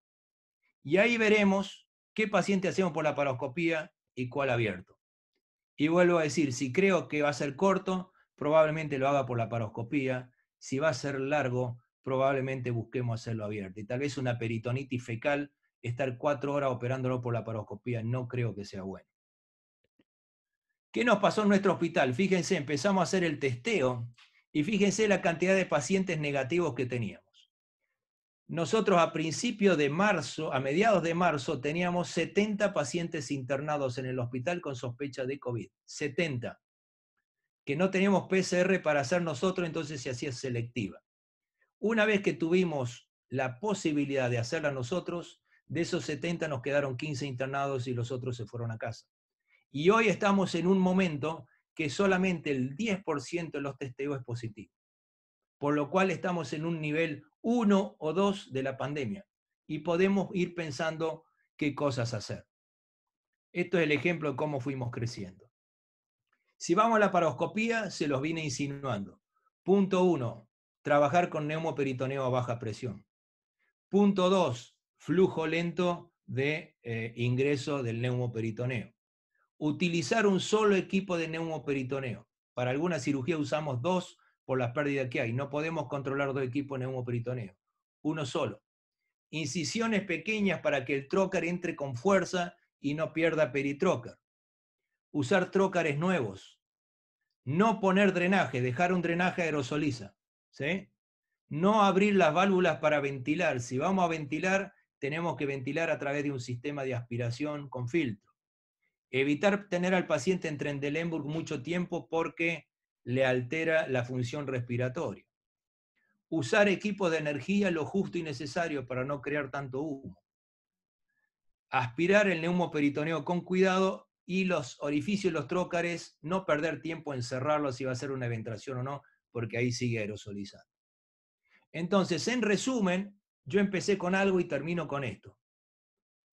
[SPEAKER 2] Y ahí veremos ¿Qué paciente hacemos por laparoscopía y cuál abierto? Y vuelvo a decir, si creo que va a ser corto, probablemente lo haga por laparoscopía. Si va a ser largo, probablemente busquemos hacerlo abierto. Y tal vez una peritonitis fecal, estar 4 horas operándolo por laparoscopía, no creo que sea bueno. ¿Qué nos pasó en nuestro hospital? Fíjense, empezamos a hacer el testeo y fíjense la cantidad de pacientes negativos que teníamos. Nosotros a principios de marzo, a mediados de marzo, teníamos 70 pacientes internados en el hospital con sospecha de COVID. 70. Que no teníamos PCR para hacer nosotros, entonces se hacía selectiva. Una vez que tuvimos la posibilidad de hacerla nosotros, de esos 70 nos quedaron 15 internados y los otros se fueron a casa. Y hoy estamos en un momento que solamente el 10% de los testeos es positivo. Por lo cual estamos en un nivel 1 o 2 de la pandemia y podemos ir pensando qué cosas hacer. Esto es el ejemplo de cómo fuimos creciendo. Si vamos a la laparoscopía, se los vine insinuando. Punto 1, trabajar con neumoperitoneo a baja presión. Punto 2, flujo lento de ingreso del neumoperitoneo. Utilizar un solo equipo de neumoperitoneo. Para alguna cirugía usamos 2 por las pérdidas que hay. No podemos controlar 2 equipos de neumoperitoneo. Uno solo. Incisiones pequeñas para que el trócar entre con fuerza y no pierda peritrócar. Usar trócares nuevos. No poner drenaje, dejar un drenaje aerosoliza. ¿Sí? No abrir las válvulas para ventilar. Si vamos a ventilar, tenemos que ventilar a través de un sistema de aspiración con filtro. Evitar tener al paciente en Trendelenburg mucho tiempo porque le altera la función respiratoria. Usar equipos de energía lo justo y necesario para no crear tanto humo. Aspirar el neumoperitoneo con cuidado y los orificios y los trócares, no perder tiempo en cerrarlos si va a ser una ventilación o no, porque ahí sigue aerosolizando. Entonces, en resumen, yo empecé con algo y termino con esto.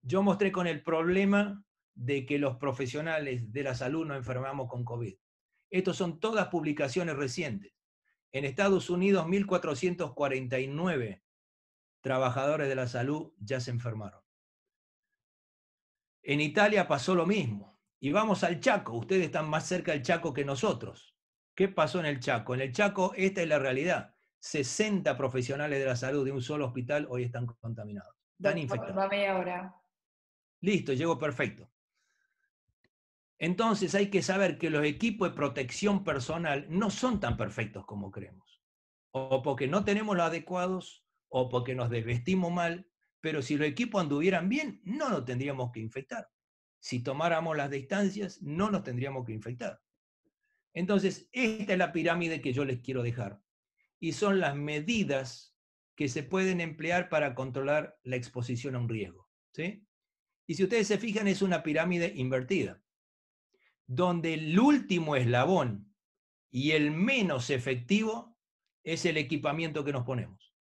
[SPEAKER 2] Yo mostré con el problema de que los profesionales de la salud nos enfermamos con COVID. Estos son todas publicaciones recientes. En Estados Unidos, 1.449 trabajadores de la salud ya se enfermaron. En Italia pasó lo mismo. Y vamos al Chaco. Ustedes están más cerca del Chaco que nosotros. ¿Qué pasó en el Chaco? En el Chaco, esta es la realidad. 60 profesionales de la salud de un solo hospital hoy están contaminados. Están infectados.
[SPEAKER 3] Va media hora.
[SPEAKER 2] Listo, llegó perfecto. Entonces hay que saber que los equipos de protección personal no son tan perfectos como creemos. O porque no tenemos los adecuados, o porque nos desvestimos mal, pero si los equipos anduvieran bien, no nos tendríamos que infectar. Si tomáramos las distancias, no nos tendríamos que infectar. Entonces, esta es la pirámide que yo les quiero dejar. Y son las medidas que se pueden emplear para controlar la exposición a un riesgo. ¿Sí? Y si ustedes se fijan, es una pirámide invertida, donde el último eslabón y el menos efectivo es el equipamiento que nos ponemos.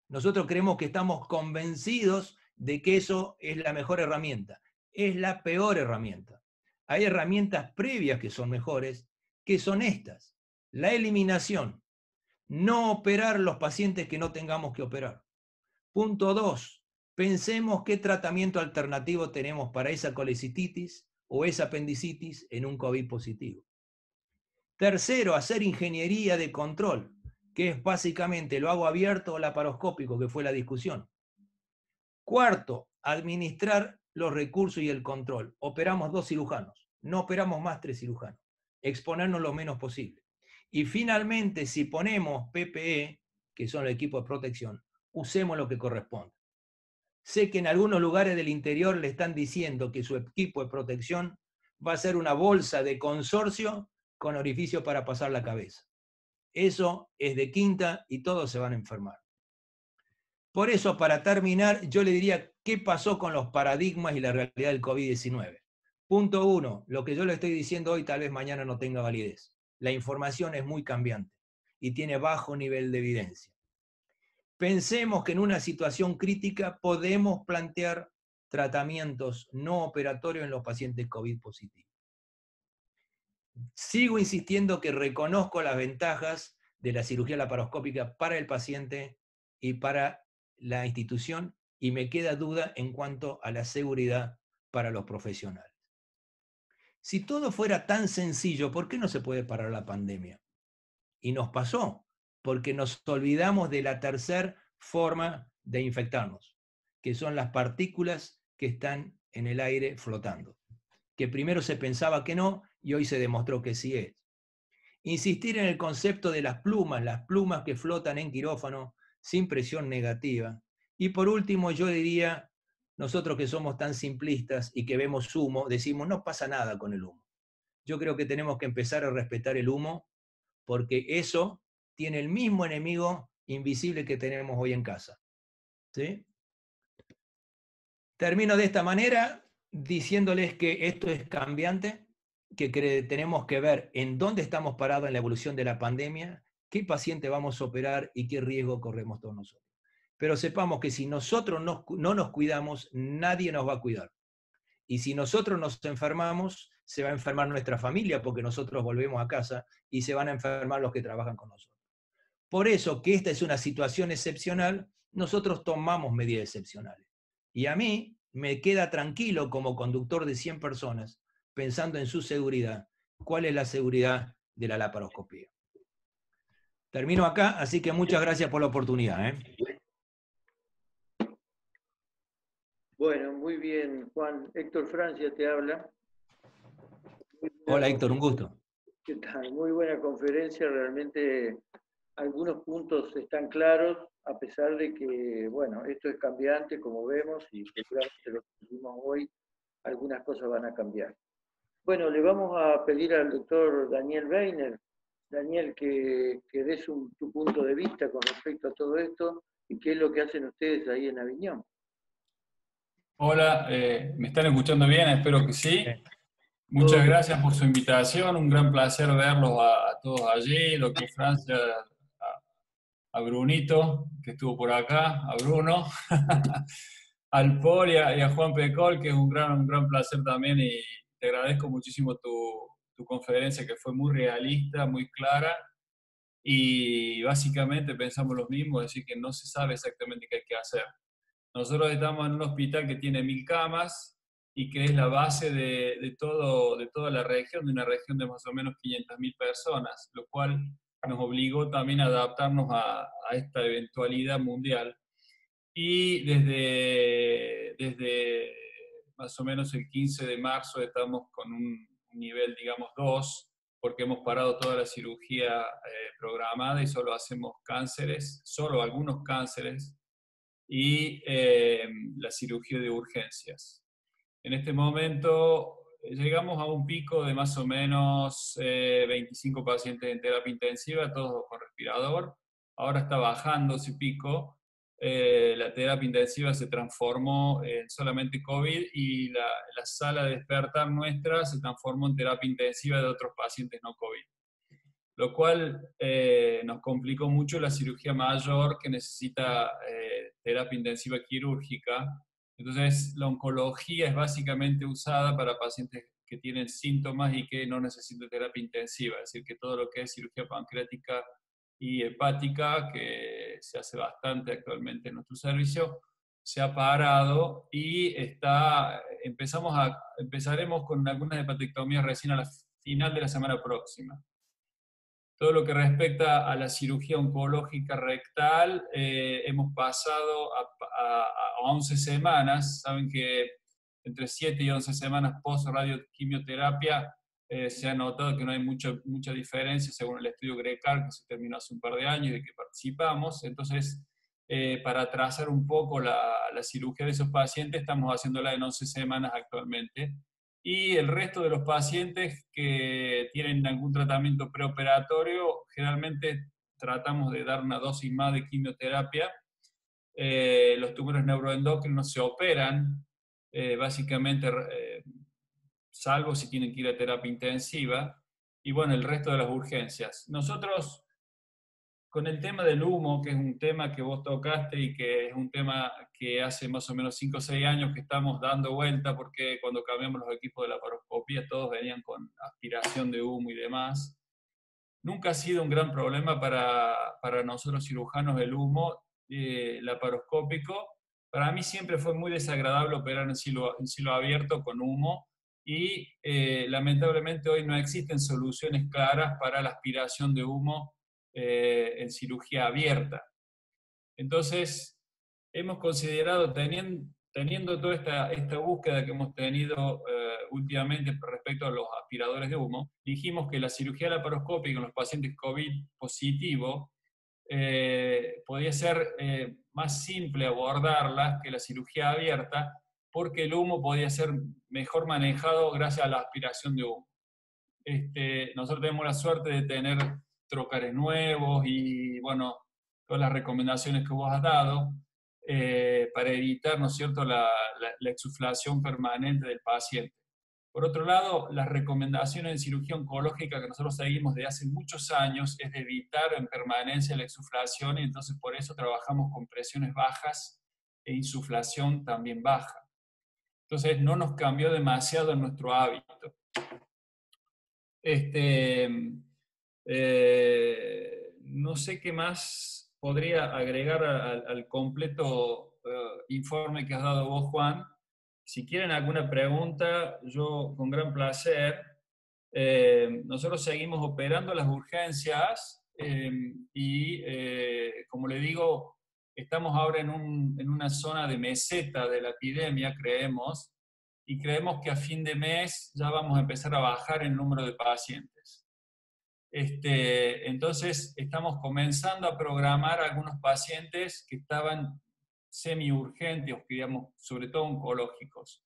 [SPEAKER 2] Nosotros creemos que estamos convencidos de que eso es la mejor herramienta. Es la peor herramienta. Hay herramientas previas que son mejores, que son estas. La eliminación. No operar los pacientes que no tengamos que operar. Punto 2. Pensemos qué tratamiento alternativo tenemos para esa colecititis o esa apendicitis en un COVID positivo. Tercero, hacer ingeniería de control, que es básicamente lo hago abierto o laparoscópico, que fue la discusión. Cuarto, administrar los recursos y el control. Operamos 2 cirujanos, no operamos más 3 cirujanos. Exponernos lo menos posible. Y finalmente, si ponemos PPE, que son los equipos de protección, usemos lo que corresponde. Sé que en algunos lugares del interior le están diciendo que su equipo de protección va a ser una bolsa de consorcio con orificio para pasar la cabeza. Eso es de quinta y todos se van a enfermar. Por eso, para terminar, yo le diría qué pasó con los paradigmas y la realidad del COVID-19. Punto 1, lo que yo le estoy diciendo hoy tal vez mañana no tenga validez. La información es muy cambiante y tiene bajo nivel de evidencia. Pensemos que en una situación crítica podemos plantear tratamientos no operatorios en los pacientes COVID positivos. Sigo insistiendo que reconozco las ventajas de la cirugía laparoscópica para el paciente y para la institución, y me queda duda en cuanto a la seguridad para los profesionales. Si todo fuera tan sencillo, ¿por qué no se puede parar la pandemia? Y nos pasó, porque nos olvidamos de la tercera forma de infectarnos, que son las partículas que están en el aire flotando, que primero se pensaba que no y hoy se demostró que sí es. Insistir en el concepto de las plumas que flotan en quirófano sin presión negativa. Y por último, yo diría, nosotros que somos tan simplistas y que vemos humo, decimos, no pasa nada con el humo. Yo creo que tenemos que empezar a respetar el humo, porque eso tiene el mismo enemigo invisible que tenemos hoy en casa. ¿Sí? Termino de esta manera diciéndoles que esto es cambiante, que tenemos que ver en dónde estamos parados en la evolución de la pandemia, qué paciente vamos a operar y qué riesgo corremos todos nosotros. Pero sepamos que si nosotros no nos cuidamos, nadie nos va a cuidar. Y si nosotros nos enfermamos, se va a enfermar nuestra familia porque nosotros volvemos a casa y se van a enfermar los que trabajan con nosotros. Por eso que esta es una situación excepcional, nosotros tomamos medidas excepcionales. Y a mí me queda tranquilo como conductor de 100 personas, pensando en su seguridad. ¿Cuál es la seguridad de la laparoscopía? Termino acá, así que muchas gracias por la oportunidad.
[SPEAKER 3] Bueno, muy bien, Juan. Héctor Francia te habla.
[SPEAKER 2] Hola Héctor, un gusto.
[SPEAKER 3] ¿Qué tal? Muy buena conferencia, realmente algunos puntos están claros, a pesar de que, bueno, esto es cambiante, como vemos, y seguramente lo que vimos hoy, algunas cosas van a cambiar. Bueno, le vamos a pedir al doctor Daniel Weiner, Daniel, que des tu punto de vista con respecto a todo esto y qué es lo que hacen ustedes ahí en Aviñón.
[SPEAKER 4] Hola, ¿me están escuchando bien? Espero que sí. Muchas gracias por su invitación, un gran placer verlos a todos allí, doctor Francia, a Brunito, que estuvo por acá, a Bruno, al Paul y a Juan Pecol, que es un gran placer también, y te agradezco muchísimo tu conferencia, que fue muy realista, muy clara, y básicamente pensamos lo mismo, es decir, que no se sabe exactamente qué hay que hacer. Nosotros estamos en un hospital que tiene 1000 camas y que es la base de toda la región, de una región de más o menos 500.000 personas, lo cual nos obligó también a adaptarnos a esta eventualidad mundial. Y desde más o menos el 15 de marzo estamos con un nivel, digamos, 2, porque hemos parado toda la cirugía programada y solo hacemos cánceres, solo algunos cánceres, y la cirugía de urgencias. En este momento llegamos a un pico de más o menos 25 pacientes en terapia intensiva, todos con respirador. Ahora está bajando ese pico. La terapia intensiva se transformó en solamente COVID y la sala de despertar nuestra se transformó en terapia intensiva de otros pacientes no COVID, lo cual nos complicó mucho la cirugía mayor que necesita terapia intensiva quirúrgica. Entonces, la oncología es básicamente usada para pacientes que tienen síntomas y que no necesitan terapia intensiva, es decir, que todo lo que es cirugía pancreática y hepática, que se hace bastante actualmente en nuestro servicio, se ha parado y empezaremos con algunas hepatectomías recién a la final de la semana próxima. Todo lo que respecta a la cirugía oncológica rectal, hemos pasado a 11 semanas. Saben que entre 7 y 11 semanas post-radioquimioterapia se ha notado que no hay mucha diferencia según el estudio GRECAR, que se terminó hace un par de años y de que participamos. Entonces, para atrasar un poco la cirugía de esos pacientes, estamos haciéndola en 11 semanas actualmente. Y el resto de los pacientes que tienen algún tratamiento preoperatorio, generalmente tratamos de dar una dosis más de quimioterapia. Los tumores neuroendocrinos se operan, básicamente, salvo si tienen que ir a terapia intensiva. Y bueno, el resto de las urgencias. Nosotros, con el tema del humo, que es un tema que vos tocaste y que es un tema que hace más o menos 5 o 6 años que estamos dando vuelta, porque cuando cambiamos los equipos de laparoscopía todos venían con aspiración de humo y demás. Nunca ha sido un gran problema para nosotros cirujanos el humo laparoscópico. Para mí siempre fue muy desagradable operar en cielo abierto con humo y lamentablemente hoy no existen soluciones claras para la aspiración de humo en cirugía abierta. Entonces, hemos considerado, teniendo toda esta búsqueda que hemos tenido últimamente respecto a los aspiradores de humo, dijimos que la cirugía laparoscópica en los pacientes COVID positivos podía ser más simple abordarla que la cirugía abierta, porque el humo podía ser mejor manejado gracias a la aspiración de humo. Nosotros tenemos la suerte de tener trocares nuevos y, bueno, todas las recomendaciones que vos has dado para evitar, ¿no es cierto?, la exsuflación permanente del paciente. Por otro lado, las recomendaciones en cirugía oncológica que nosotros seguimos desde hace muchos años es de evitar en permanencia la exsuflación, y entonces por eso trabajamos con presiones bajas e insuflación también baja. Entonces no nos cambió demasiado en nuestro hábito. No sé qué más podría agregar al completo informe que has dado vos, Juan. Si quieren alguna pregunta, yo con gran placer. Nosotros seguimos operando las urgencias y, como le digo, estamos ahora en una zona de meseta de la epidemia, creemos, y creemos que a fin de mes ya vamos a empezar a bajar el número de pacientes. Entonces, estamos comenzando a programar a algunos pacientes que estaban semi-urgentes, digamos, sobre todo oncológicos.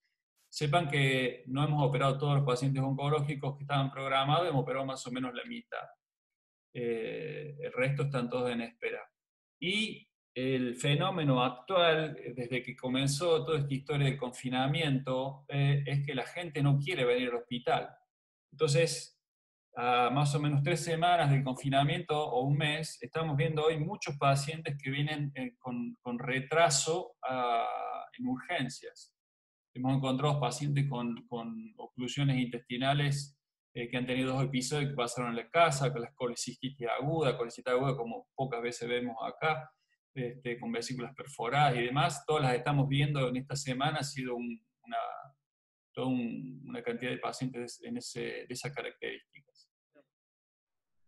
[SPEAKER 4] Sepan que no hemos operado todos los pacientes oncológicos que estaban programados, hemos operado más o menos la mitad. El resto están todos en espera. Y el fenómeno actual, desde que comenzó toda esta historia del confinamiento, es que la gente no quiere venir al hospital. Entonces, a más o menos 3 semanas del confinamiento o un mes, estamos viendo hoy muchos pacientes que vienen con retraso en urgencias. Hemos encontrado pacientes con oclusiones intestinales que han tenido 2 episodios que pasaron en la casa, con la colecistitis aguda como pocas veces vemos acá, con vesículas perforadas y demás. Todas las estamos viendo en esta semana. Ha sido toda una cantidad de pacientes de esas características.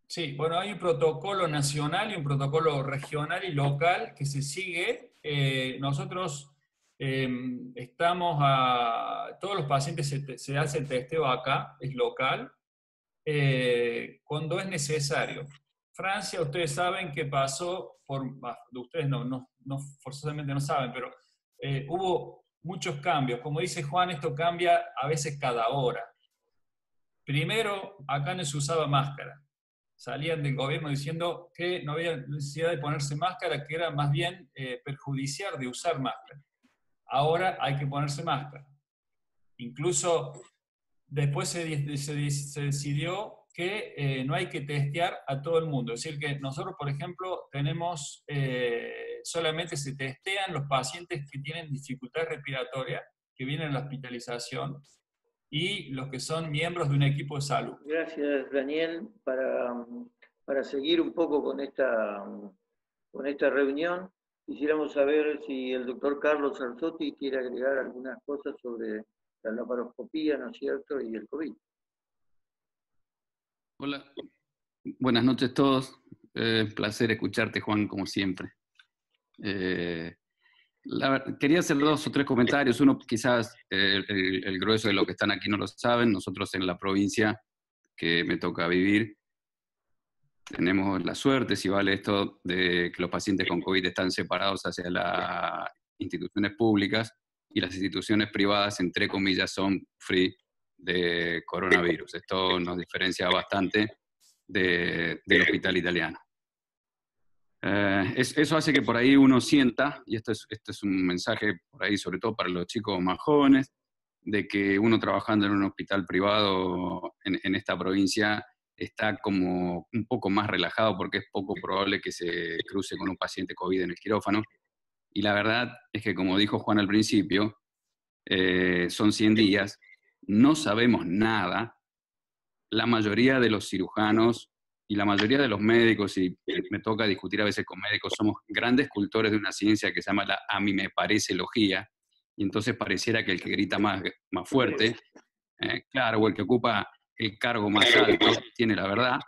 [SPEAKER 4] Sí, bueno, hay un protocolo nacional y un protocolo regional y local que se sigue. Nosotros todos los pacientes se hace el testeo acá, es local, cuando es necesario. Francia, ustedes saben que pasó ustedes no forzosamente no saben, pero hubo muchos cambios. Como dice Juan, esto cambia a veces cada hora. Primero, acá no se usaba máscara. Salían del gobierno diciendo que no había necesidad de ponerse máscara, que era más bien perjudicial de usar máscara. Ahora hay que ponerse máscara. Incluso después se decidió que no hay que testear a todo el mundo. Es decir, que nosotros, por ejemplo, tenemos, solamente se testean los pacientes que tienen dificultad respiratoria, que vienen a la hospitalización, y los que son miembros de un equipo de salud.
[SPEAKER 3] Gracias, Daniel. Para seguir un poco con esta reunión, quisiéramos saber si el doctor Carlos Arzotti quiere agregar algunas cosas sobre la laparoscopía, ¿no es cierto?, y el COVID.
[SPEAKER 5] Hola, buenas noches a todos. Placer escucharte, Juan, como siempre. Quería hacer 2 o 3 comentarios. Uno, quizás el grueso de los que están aquí no lo saben. Nosotros en la provincia que me toca vivir, tenemos la suerte, si vale esto, de que los pacientes con COVID están separados hacia las instituciones públicas, y las instituciones privadas, entre comillas, son free de coronavirus. Esto nos diferencia bastante del hospital italiano. Eso hace que por ahí uno sienta, y esto es un mensaje por ahí sobre todo para los chicos más jóvenes, de que uno trabajando en un hospital privado en esta provincia está como un poco más relajado, porque es poco probable que se cruce con un paciente COVID en el quirófano. Y la verdad es que, como dijo Juan al principio, son 100 días, no sabemos nada. La mayoría de los cirujanos y la mayoría de los médicos, y me toca discutir a veces con médicos, somos grandes cultores de una ciencia que se llama a mí me parece logía, y entonces pareciera que el que grita más fuerte, claro, o el que ocupa el cargo más alto, tiene la verdad.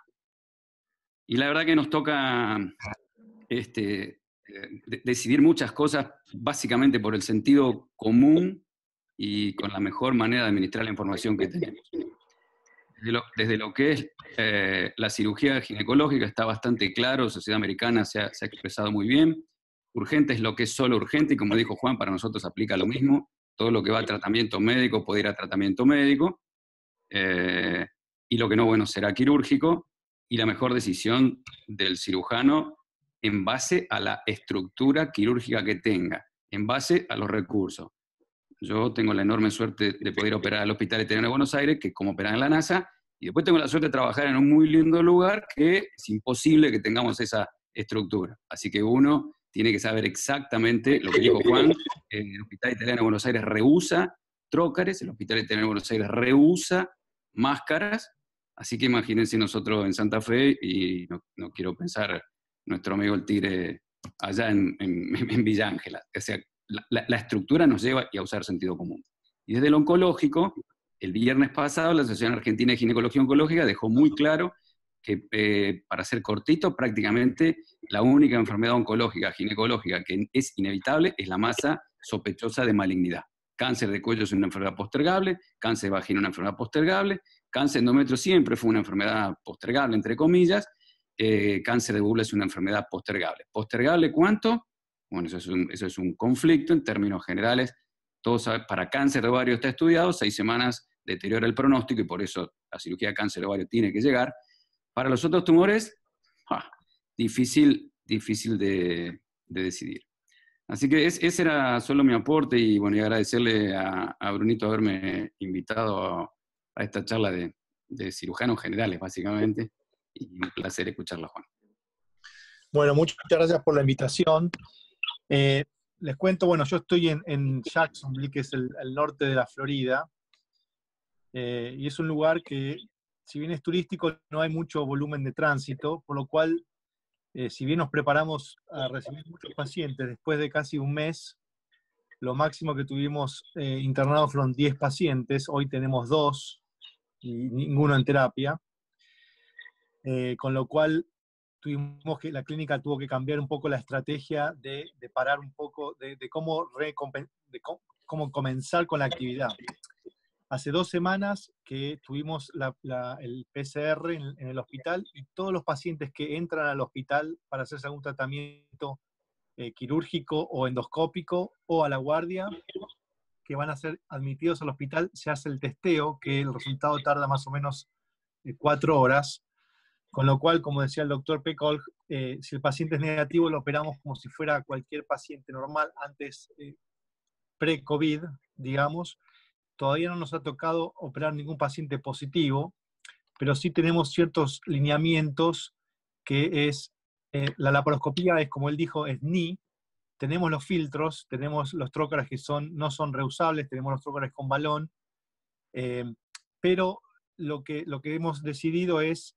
[SPEAKER 5] Y la verdad que nos toca decidir muchas cosas básicamente por el sentido común y con la mejor manera de administrar la información que tenemos. Desde lo que es la cirugía ginecológica está bastante claro, Sociedad Americana se ha expresado muy bien. Urgente es lo que es solo urgente, y como dijo Juan, para nosotros aplica lo mismo. Todo lo que va a tratamiento médico puede ir a tratamiento médico, y lo que no, bueno, será quirúrgico, y la mejor decisión del cirujano en base a la estructura quirúrgica que tenga, en base a los recursos. Yo tengo la enorme suerte de poder operar al Hospital Italiano de Buenos Aires, que es como operar en la NASA, y después tengo la suerte de trabajar en un muy lindo lugar que es imposible que tengamos esa estructura. Así que uno tiene que saber exactamente lo que dijo Juan. El Hospital Italiano de Buenos Aires rehúsa trócares, el Hospital Italiano de Buenos Aires rehúsa máscaras, así que imagínense nosotros en Santa Fe, y no quiero pensar nuestro amigo el Tigre allá en Villa Ángela. O sea, la estructura nos lleva a usar sentido común. Y desde lo oncológico, el viernes pasado la Asociación Argentina de Ginecología Oncológica dejó muy claro que, para ser cortito, prácticamente la única enfermedad oncológica, ginecológica, que es inevitable es la masa sospechosa de malignidad. Cáncer de cuello es una enfermedad postergable, cáncer de vagina es una enfermedad postergable, cáncer de endometrio siempre fue una enfermedad postergable, entre comillas, cáncer de vulva es una enfermedad postergable. ¿Postergable cuánto? Bueno, eso es un conflicto en términos generales. Todos saben, para cáncer de ovario está estudiado, 6 semanas deteriora el pronóstico, y por eso la cirugía de cáncer de ovario tiene que llegar. Para los otros tumores, difícil de decidir. Así que ese era solo mi aporte, y bueno, y agradecerle a Brunito haberme invitado a esta charla de cirujanos generales, básicamente, y un placer escucharla, Juan.
[SPEAKER 6] Bueno, muchas gracias por la invitación. Les cuento, bueno, yo estoy en Jacksonville, que es el norte de la Florida, y es un lugar que, si bien es turístico, no hay mucho volumen de tránsito, por lo cual, si bien nos preparamos a recibir muchos pacientes, después de casi un mes, lo máximo que tuvimos internados fueron 10 pacientes, hoy tenemos 2 y ninguno en terapia, con lo cual la clínica tuvo que cambiar un poco la estrategia de parar un poco, de cómo comenzar con la actividad. Hace 2 semanas que tuvimos el PCR en el hospital, y todos los pacientes que entran al hospital para hacerse algún tratamiento quirúrgico o endoscópico o a la guardia, que van a ser admitidos al hospital, se hace el testeo, que el resultado tarda más o menos 4 horas, con lo cual, como decía el doctor Pecol, si el paciente es negativo, lo operamos como si fuera cualquier paciente normal, antes pre-COVID, digamos. Todavía no nos ha tocado operar ningún paciente positivo, pero sí tenemos ciertos lineamientos, que es, la laparoscopía es, como él dijo, es NI, tenemos los filtros, tenemos los trócares que no son reusables, tenemos los trócares con balón, pero lo que hemos decidido es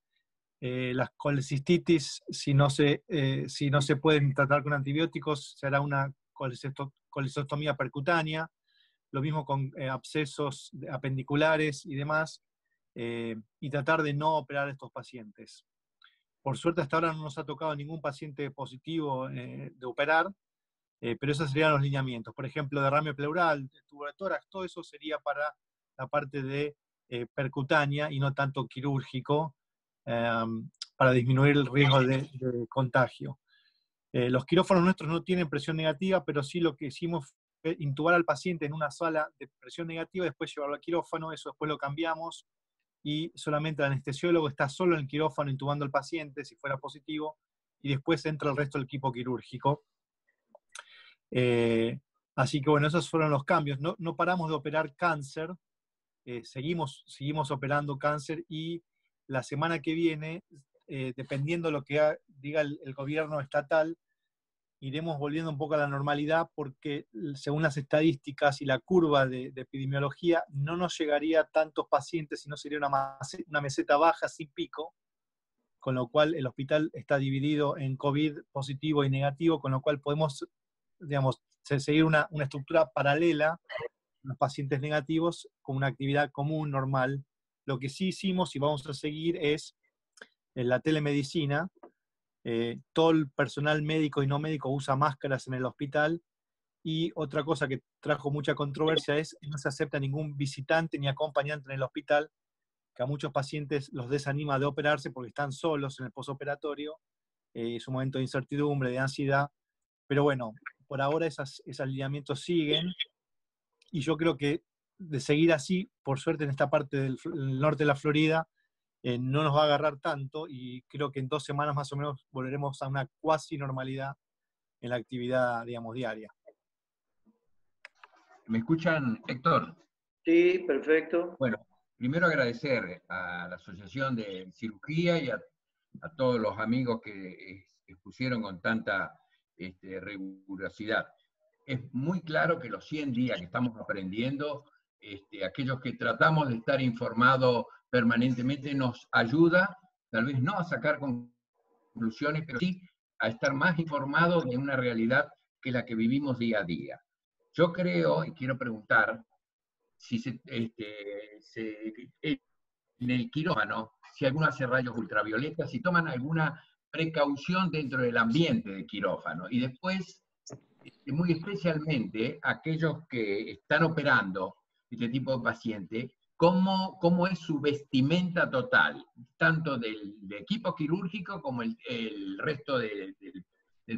[SPEAKER 6] las colecistitis, si no se pueden tratar con antibióticos, se hará una colecistostomía percutánea, lo mismo con abscesos apendiculares y demás, y tratar de no operar a estos pacientes. Por suerte, hasta ahora no nos ha tocado ningún paciente positivo de operar, pero esos serían los lineamientos. Por ejemplo, derrame pleural, tubo de tórax, todo eso sería para la parte de percutánea y no tanto quirúrgico, para disminuir el riesgo de contagio. Los quirófanos nuestros no tienen presión negativa, pero sí lo que hicimos fue intubar al paciente en una sala de presión negativa, después llevarlo al quirófano, eso después lo cambiamos, y solamente el anestesiólogo está solo en el quirófano intubando al paciente, si fuera positivo, y después entra el resto del equipo quirúrgico. Así que bueno, esos fueron los cambios. No paramos de operar cáncer, seguimos operando cáncer, y la semana que viene, dependiendo de lo que diga el gobierno estatal, iremos volviendo un poco a la normalidad, porque según las estadísticas y la curva de epidemiología, no nos llegaría a tantos pacientes, sino sería una meseta baja sin pico, con lo cual el hospital está dividido en COVID positivo y negativo, con lo cual podemos, digamos, seguir una estructura paralela a los pacientes negativos con una actividad común, normal. Lo que sí hicimos y vamos a seguir es en la telemedicina. Todo el personal médico y no médico usa máscaras en el hospital. Y otra cosa que trajo mucha controversia es que no se acepta ningún visitante ni acompañante en el hospital, que a muchos pacientes los desanima de operarse porque están solos en el posoperatorio. Es un momento de incertidumbre, de ansiedad. Pero bueno, por ahora esos lineamientos siguen. Y yo creo que de seguir así, por suerte en esta parte del norte de la Florida, no nos va a agarrar tanto y creo que en 2 semanas más o menos volveremos a una cuasi normalidad en la actividad, digamos, diaria.
[SPEAKER 7] ¿Me escuchan, Héctor?
[SPEAKER 3] Sí, perfecto.
[SPEAKER 7] Bueno, primero agradecer a la Asociación de Cirugía y a todos los amigos que expusieron con tanta rigurosidad. Es muy claro que los 100 días que estamos aprendiendo, aquellos que tratamos de estar informados permanentemente nos ayuda, tal vez no a sacar conclusiones, pero sí a estar más informados de una realidad que la que vivimos día a día. Yo creo, y quiero preguntar, si en el quirófano, si alguno hace rayos ultravioletas, si toman alguna precaución dentro del ambiente de quirófano. Y después, muy especialmente, aquellos que están operando este tipo de paciente, ¿cómo es su vestimenta total? Tanto del equipo quirúrgico como el resto del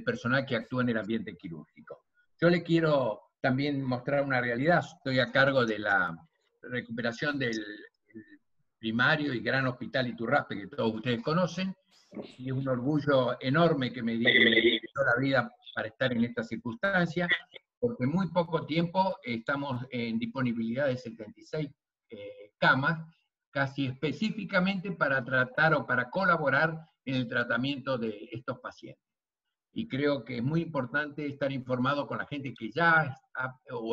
[SPEAKER 7] personal que actúa en el ambiente quirúrgico. Yo le quiero también mostrar una realidad. Estoy a cargo de la recuperación del primario y gran hospital Iturraspe, que todos ustedes conocen, y es un orgullo enorme que me dio la vida para estar en esta circunstancia, porque en muy poco tiempo estamos en disponibilidad de 76 camas, casi específicamente para tratar o para colaborar en el tratamiento de estos pacientes. Y creo que es muy importante estar informado con la gente que ya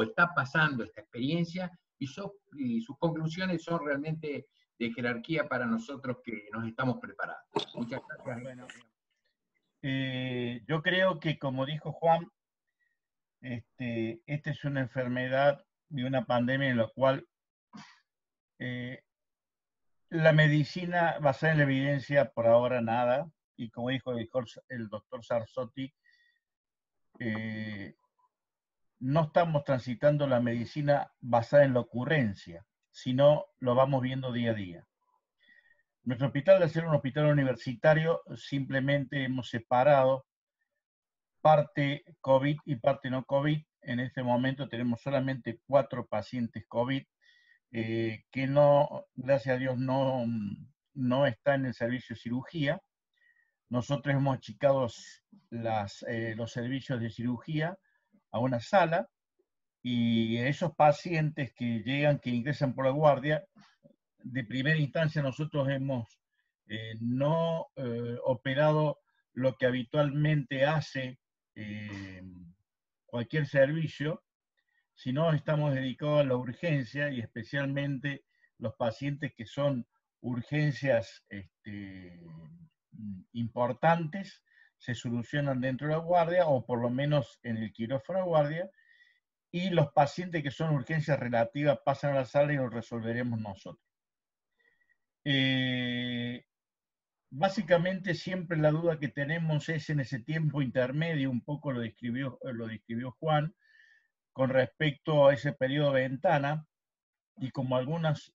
[SPEAKER 7] está pasando esta experiencia y sus conclusiones son realmente de jerarquía para nosotros que nos estamos preparando. Muchas gracias.
[SPEAKER 8] Bueno, yo creo que, como dijo Juan, esta es una enfermedad y una pandemia en la cual la medicina basada en la evidencia por ahora nada, y como dijo el doctor Sarsotti, no estamos transitando la medicina basada en la ocurrencia, sino lo vamos viendo día a día. Nuestro hospital, de ser un hospital universitario, simplemente hemos separado parte COVID y parte no COVID. En este momento tenemos solamente 4 pacientes COVID que no, gracias a Dios, no está en el servicio de cirugía. Nosotros hemos achicado los servicios de cirugía a una sala y esos pacientes que llegan, que ingresan por la guardia, de primera instancia nosotros hemos no operado lo que habitualmente hace cualquier servicio, sino estamos dedicados a la urgencia y especialmente los pacientes que son urgencias importantes se solucionan dentro de la guardia o por lo menos en el quirófano de guardia, y los pacientes que son urgencias relativas pasan a la sala y los resolveremos nosotros. Básicamente siempre la duda que tenemos es en ese tiempo intermedio, un poco lo describió Juan, con respecto a ese periodo de ventana, y como algunas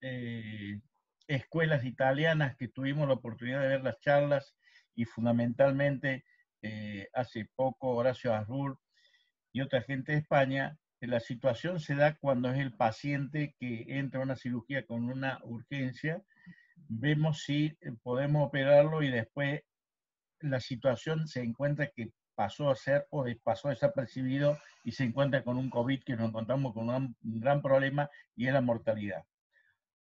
[SPEAKER 8] escuelas italianas que tuvimos la oportunidad de ver las charlas, y fundamentalmente hace poco Horacio Asbur y otra gente de España, la situación se da cuando es el paciente que entra a una cirugía con una urgencia, vemos si podemos operarlo y después la situación se encuentra que pasó a ser o pasó desapercibido y se encuentra con un COVID, que nos encontramos con un gran problema y es la mortalidad.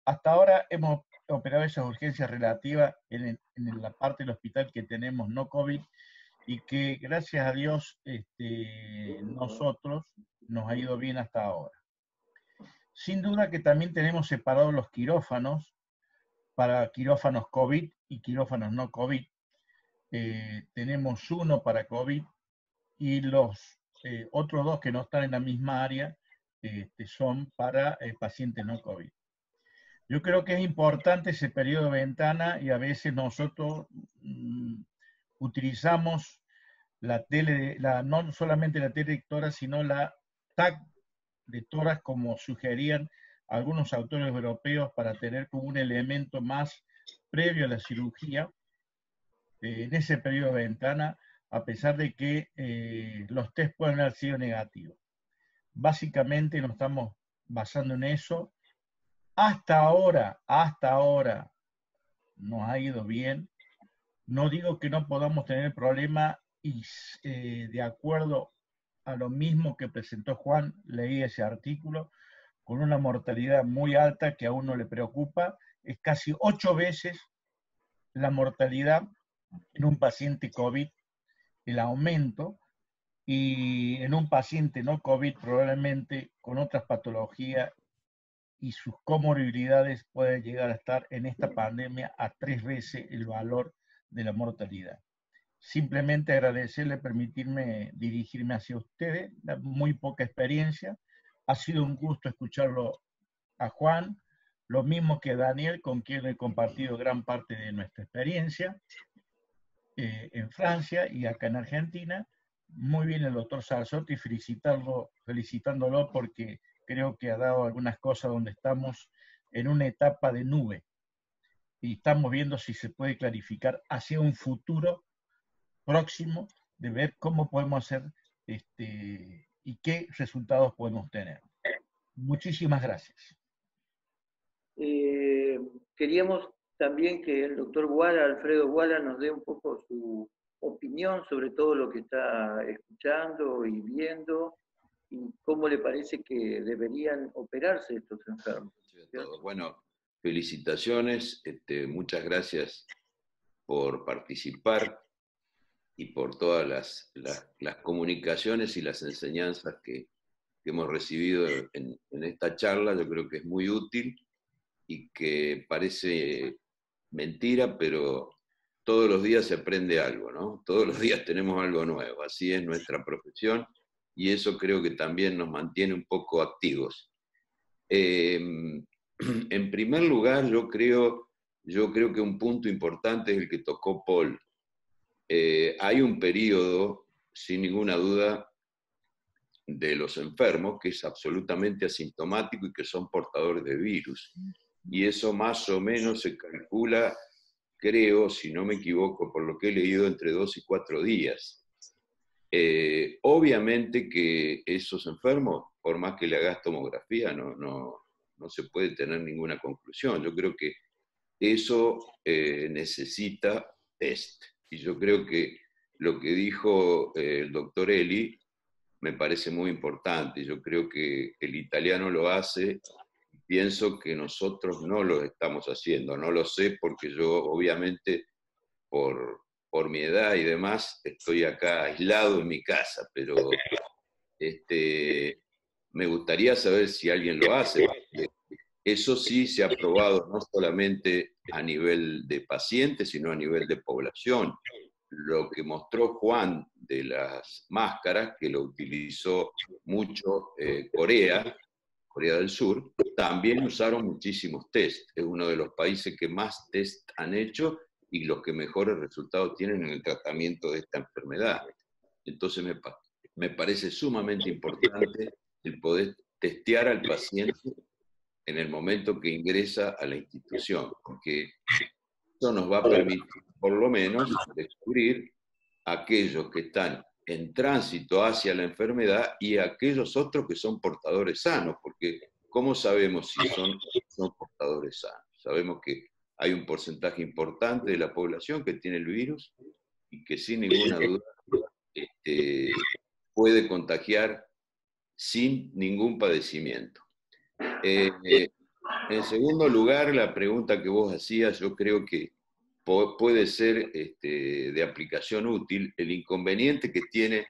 [SPEAKER 8] Hasta ahora hemos operado esas urgencias relativas en la parte del hospital que tenemos no COVID y que gracias a Dios nosotros nos ha ido bien hasta ahora. Sin duda que también tenemos separados los quirófanos para quirófanos COVID y quirófanos no COVID, tenemos uno para COVID y los otros dos que no están en la misma área son para pacientes no COVID. Yo creo que es importante ese periodo de ventana y a veces nosotros utilizamos no solamente la tele de tórax, sino la TAC de tórax, como sugerían algunos autores europeos, para tener como un elemento más previo a la cirugía en ese periodo de ventana, a pesar de que los test pueden haber sido negativos. Básicamente nos estamos basando en eso. Hasta ahora nos ha ido bien. No digo que no podamos tener problema y de acuerdo a lo mismo que presentó Juan, leí ese artículo, con una mortalidad muy alta que a uno le preocupa, es casi 8 veces la mortalidad en un paciente COVID, el aumento, y en un paciente no COVID probablemente con otras patologías y sus comorbilidades puede llegar a estar en esta pandemia a 3 veces el valor de la mortalidad. Simplemente agradecerle, permitirme dirigirme hacia ustedes, muy poca experiencia. Ha sido un gusto escucharlo a Juan, lo mismo que Daniel, con quien he compartido gran parte de nuestra experiencia en Francia y acá en Argentina. Muy bien el doctor Sarzotti, felicitándolo porque creo que ha dado algunas cosas donde estamos en una etapa de nube y estamos viendo si se puede clarificar hacia un futuro próximo de ver cómo podemos hacer y qué resultados podemos tener. Muchísimas gracias.
[SPEAKER 3] Queríamos también que el doctor Wala, Alfredo Wala, nos dé un poco su opinión sobre todo lo que está escuchando y viendo y cómo le parece que deberían operarse estos enfermos.
[SPEAKER 9] Bueno, felicitaciones, muchas gracias por participar y por todas las comunicaciones y las enseñanzas que hemos recibido en esta charla. Yo creo que es muy útil y que parece mentira, pero todos los días se aprende algo, ¿no? Todos los días tenemos algo nuevo, así es nuestra profesión y eso creo que también nos mantiene un poco activos. En primer lugar, yo creo que un punto importante es el que tocó Paul. Hay un periodo, sin ninguna duda, de los enfermos que es absolutamente asintomático y que son portadores de virus. Y eso más o menos se calcula, creo, si no me equivoco, por lo que he leído, entre 2 y 4 días. Obviamente que esos enfermos, por más que le hagas tomografía, no se puede tener ninguna conclusión. Yo creo que eso necesita test. Y yo creo que lo que dijo el doctor Eli me parece muy importante. Yo creo que el italiano lo hace. Pienso que nosotros no lo estamos haciendo. No lo sé porque yo, obviamente, por mi edad y demás, estoy acá aislado en mi casa, pero me gustaría saber si alguien lo hace. Eso sí se ha probado no solamente a nivel de pacientes, sino a nivel de población. Lo que mostró Juan de las máscaras, que lo utilizó mucho Corea del Sur, también usaron muchísimos test. Es uno de los países que más test han hecho y los que mejores resultados tienen en el tratamiento de esta enfermedad. Entonces me parece sumamente importante el poder testear al paciente en el momento que ingresa a la institución, porque eso nos va a permitir, por lo menos, descubrir aquellos que están en tránsito hacia la enfermedad y aquellos otros que son portadores sanos, porque ¿cómo sabemos si son portadores sanos? Sabemos que hay un porcentaje importante de la población que tiene el virus y que sin ninguna duda puede contagiar sin ningún padecimiento. En segundo lugar, la pregunta que vos hacías, yo creo que puede ser de aplicación útil. El inconveniente que tiene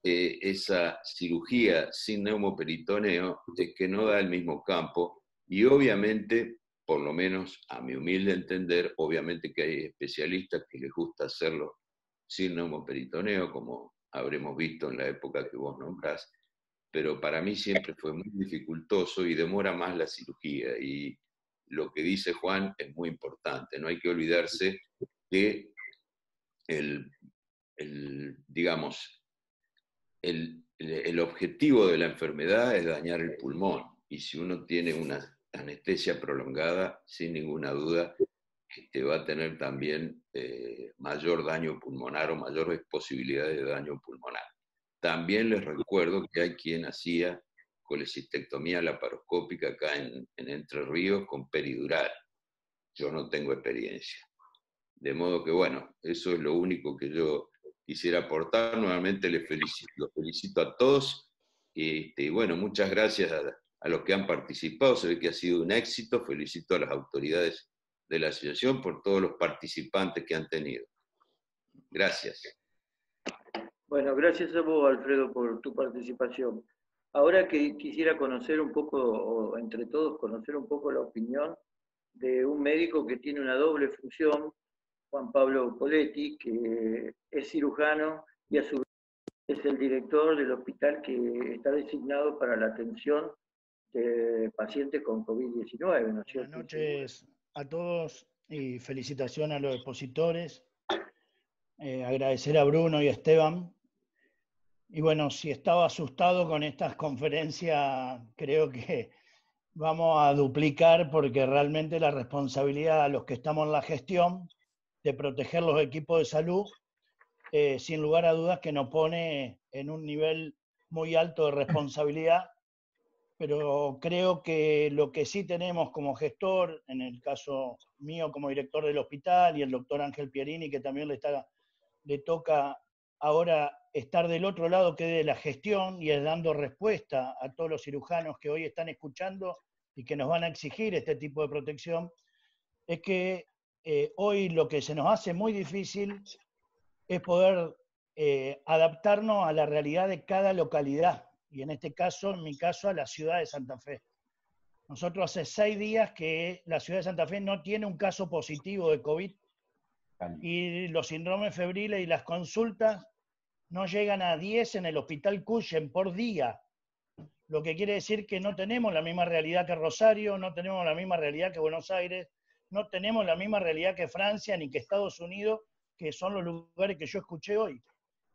[SPEAKER 9] esa cirugía sin neumoperitoneo es que no da el mismo campo y obviamente por lo menos a mi humilde entender, obviamente que hay especialistas que les gusta hacerlo sin neumoperitoneo, como habremos visto en la época que vos nombrás, pero para mí siempre fue muy dificultoso y demora más la cirugía. Y lo que dice Juan es muy importante, no hay que olvidarse que digamos, el objetivo de la enfermedad es dañar el pulmón, y si uno tiene una anestesia prolongada, sin ninguna duda, va a tener también mayor daño pulmonar o mayores posibilidades de daño pulmonar. También les recuerdo que hay quien hacía colecistectomía laparoscópica acá en Entre Ríos con peridural. Yo no tengo experiencia. De modo que, bueno, eso es lo único que yo quisiera aportar. Nuevamente los felicito a todos. Y bueno, muchas gracias a los que han participado. Se ve que ha sido un éxito. Felicito a las autoridades de la asociación por todos los participantes que han tenido. Gracias.
[SPEAKER 3] Bueno, gracias a vos, Alfredo, por tu participación. Ahora que quisiera conocer un poco, o entre todos conocer un poco la opinión de un médico que tiene una doble función, Juan Pablo Poletti, que es cirujano y a su vez es el director del hospital que está designado para la atención de pacientes con COVID-19, ¿no es cierto?
[SPEAKER 10] Buenas noches a todos y felicitaciones a los expositores. Agradecer a Bruno y a Esteban. Y bueno, si estaba asustado con estas conferencias, creo que vamos a duplicar, porque realmente la responsabilidad a los que estamos en la gestión de proteger los equipos de salud, sin lugar a dudas que nos pone en un nivel muy alto de responsabilidad, pero creo que lo que sí tenemos como gestor, en el caso mío como director del hospital, y el doctor Ángel Pierini, que también le toca ahora estar del otro lado que de la gestión, y es dando respuesta a todos los cirujanos que hoy están escuchando y que nos van a exigir este tipo de protección, es que hoy lo que se nos hace muy difícil es poder adaptarnos a la realidad de cada localidad, y en este caso, en mi caso, a la ciudad de Santa Fe. Nosotros hace 6 días que la ciudad de Santa Fe no tiene un caso positivo de COVID, y los síndromes febriles y las consultas no llegan a 10 en el hospital Cuyen por día, lo que quiere decir que no tenemos la misma realidad que Rosario, no tenemos la misma realidad que Buenos Aires, no tenemos la misma realidad que Francia ni que Estados Unidos, que son los lugares que yo escuché hoy.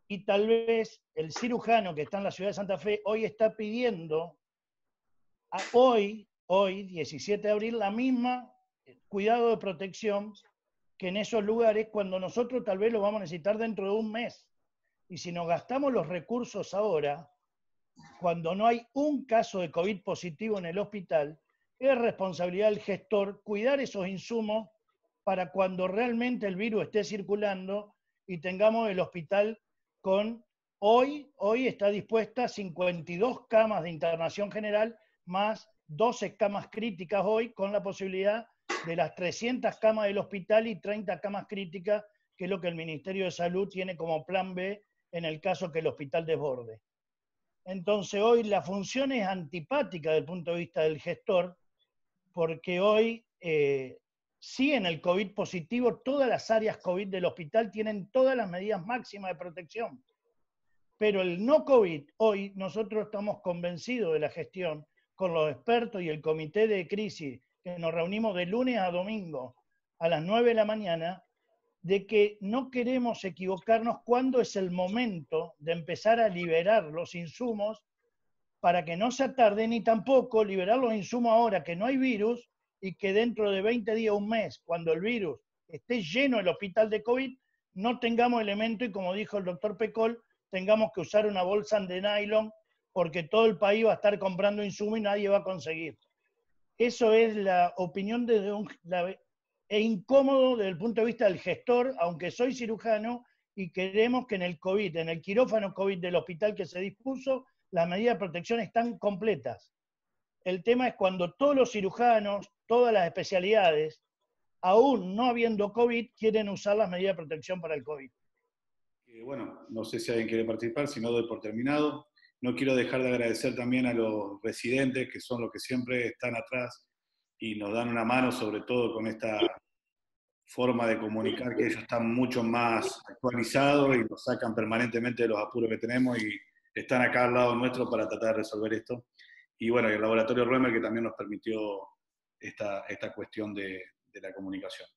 [SPEAKER 10] Y tal vez el cirujano que está en la ciudad de Santa Fe hoy está pidiendo, hoy, 17 de abril, la misma cuidado de protección que en esos lugares, cuando nosotros tal vez lo vamos a necesitar dentro de un mes. Y si nos gastamos los recursos ahora, cuando no hay un caso de COVID positivo en el hospital, es responsabilidad del gestor cuidar esos insumos para cuando realmente el virus esté circulando y tengamos el hospital con, hoy está dispuesta 52 camas de internación general, más 12 camas críticas hoy, con la posibilidad de las 300 camas del hospital y 30 camas críticas, que es lo que el Ministerio de Salud tiene como plan B en el caso que el hospital desborde. Entonces hoy la función es antipática desde el punto de vista del gestor, porque hoy sí, en el COVID positivo, todas las áreas COVID del hospital tienen todas las medidas máximas de protección. Pero el no COVID, hoy nosotros estamos convencidos de la gestión, con los expertos y el comité de crisis, que nos reunimos de lunes a domingo a las 9 de la mañana, de que no queremos equivocarnos cuándo es el momento de empezar a liberar los insumos, para que no se tarde, ni tampoco liberar los insumos ahora que no hay virus, y que dentro de 20 días, un mes, cuando el virus esté lleno el hospital de COVID, no tengamos elemento y, como dijo el doctor Pecol, tengamos que usar una bolsa de nylon porque todo el país va a estar comprando insumos y nadie va a conseguir. Eso es la opinión es incómodo desde el punto de vista del gestor, aunque soy cirujano, y queremos que en el COVID, en el quirófano COVID del hospital que se dispuso, las medidas de protección están completas. El tema es cuando todos los cirujanos, todas las especialidades, aún no habiendo COVID, quieren usar las medidas de protección para el COVID.
[SPEAKER 1] Bueno, no sé si alguien quiere participar, si no doy por terminado. No quiero dejar de agradecer también a los residentes, que son los que siempre están atrás y nos dan una mano, sobre todo con esta forma de comunicar, que ellos están mucho más actualizados y nos sacan permanentemente de los apuros que tenemos y están acá al lado nuestro para tratar de resolver esto. Y bueno, y el laboratorio Roemer, que también nos permitió esta cuestión de la comunicación.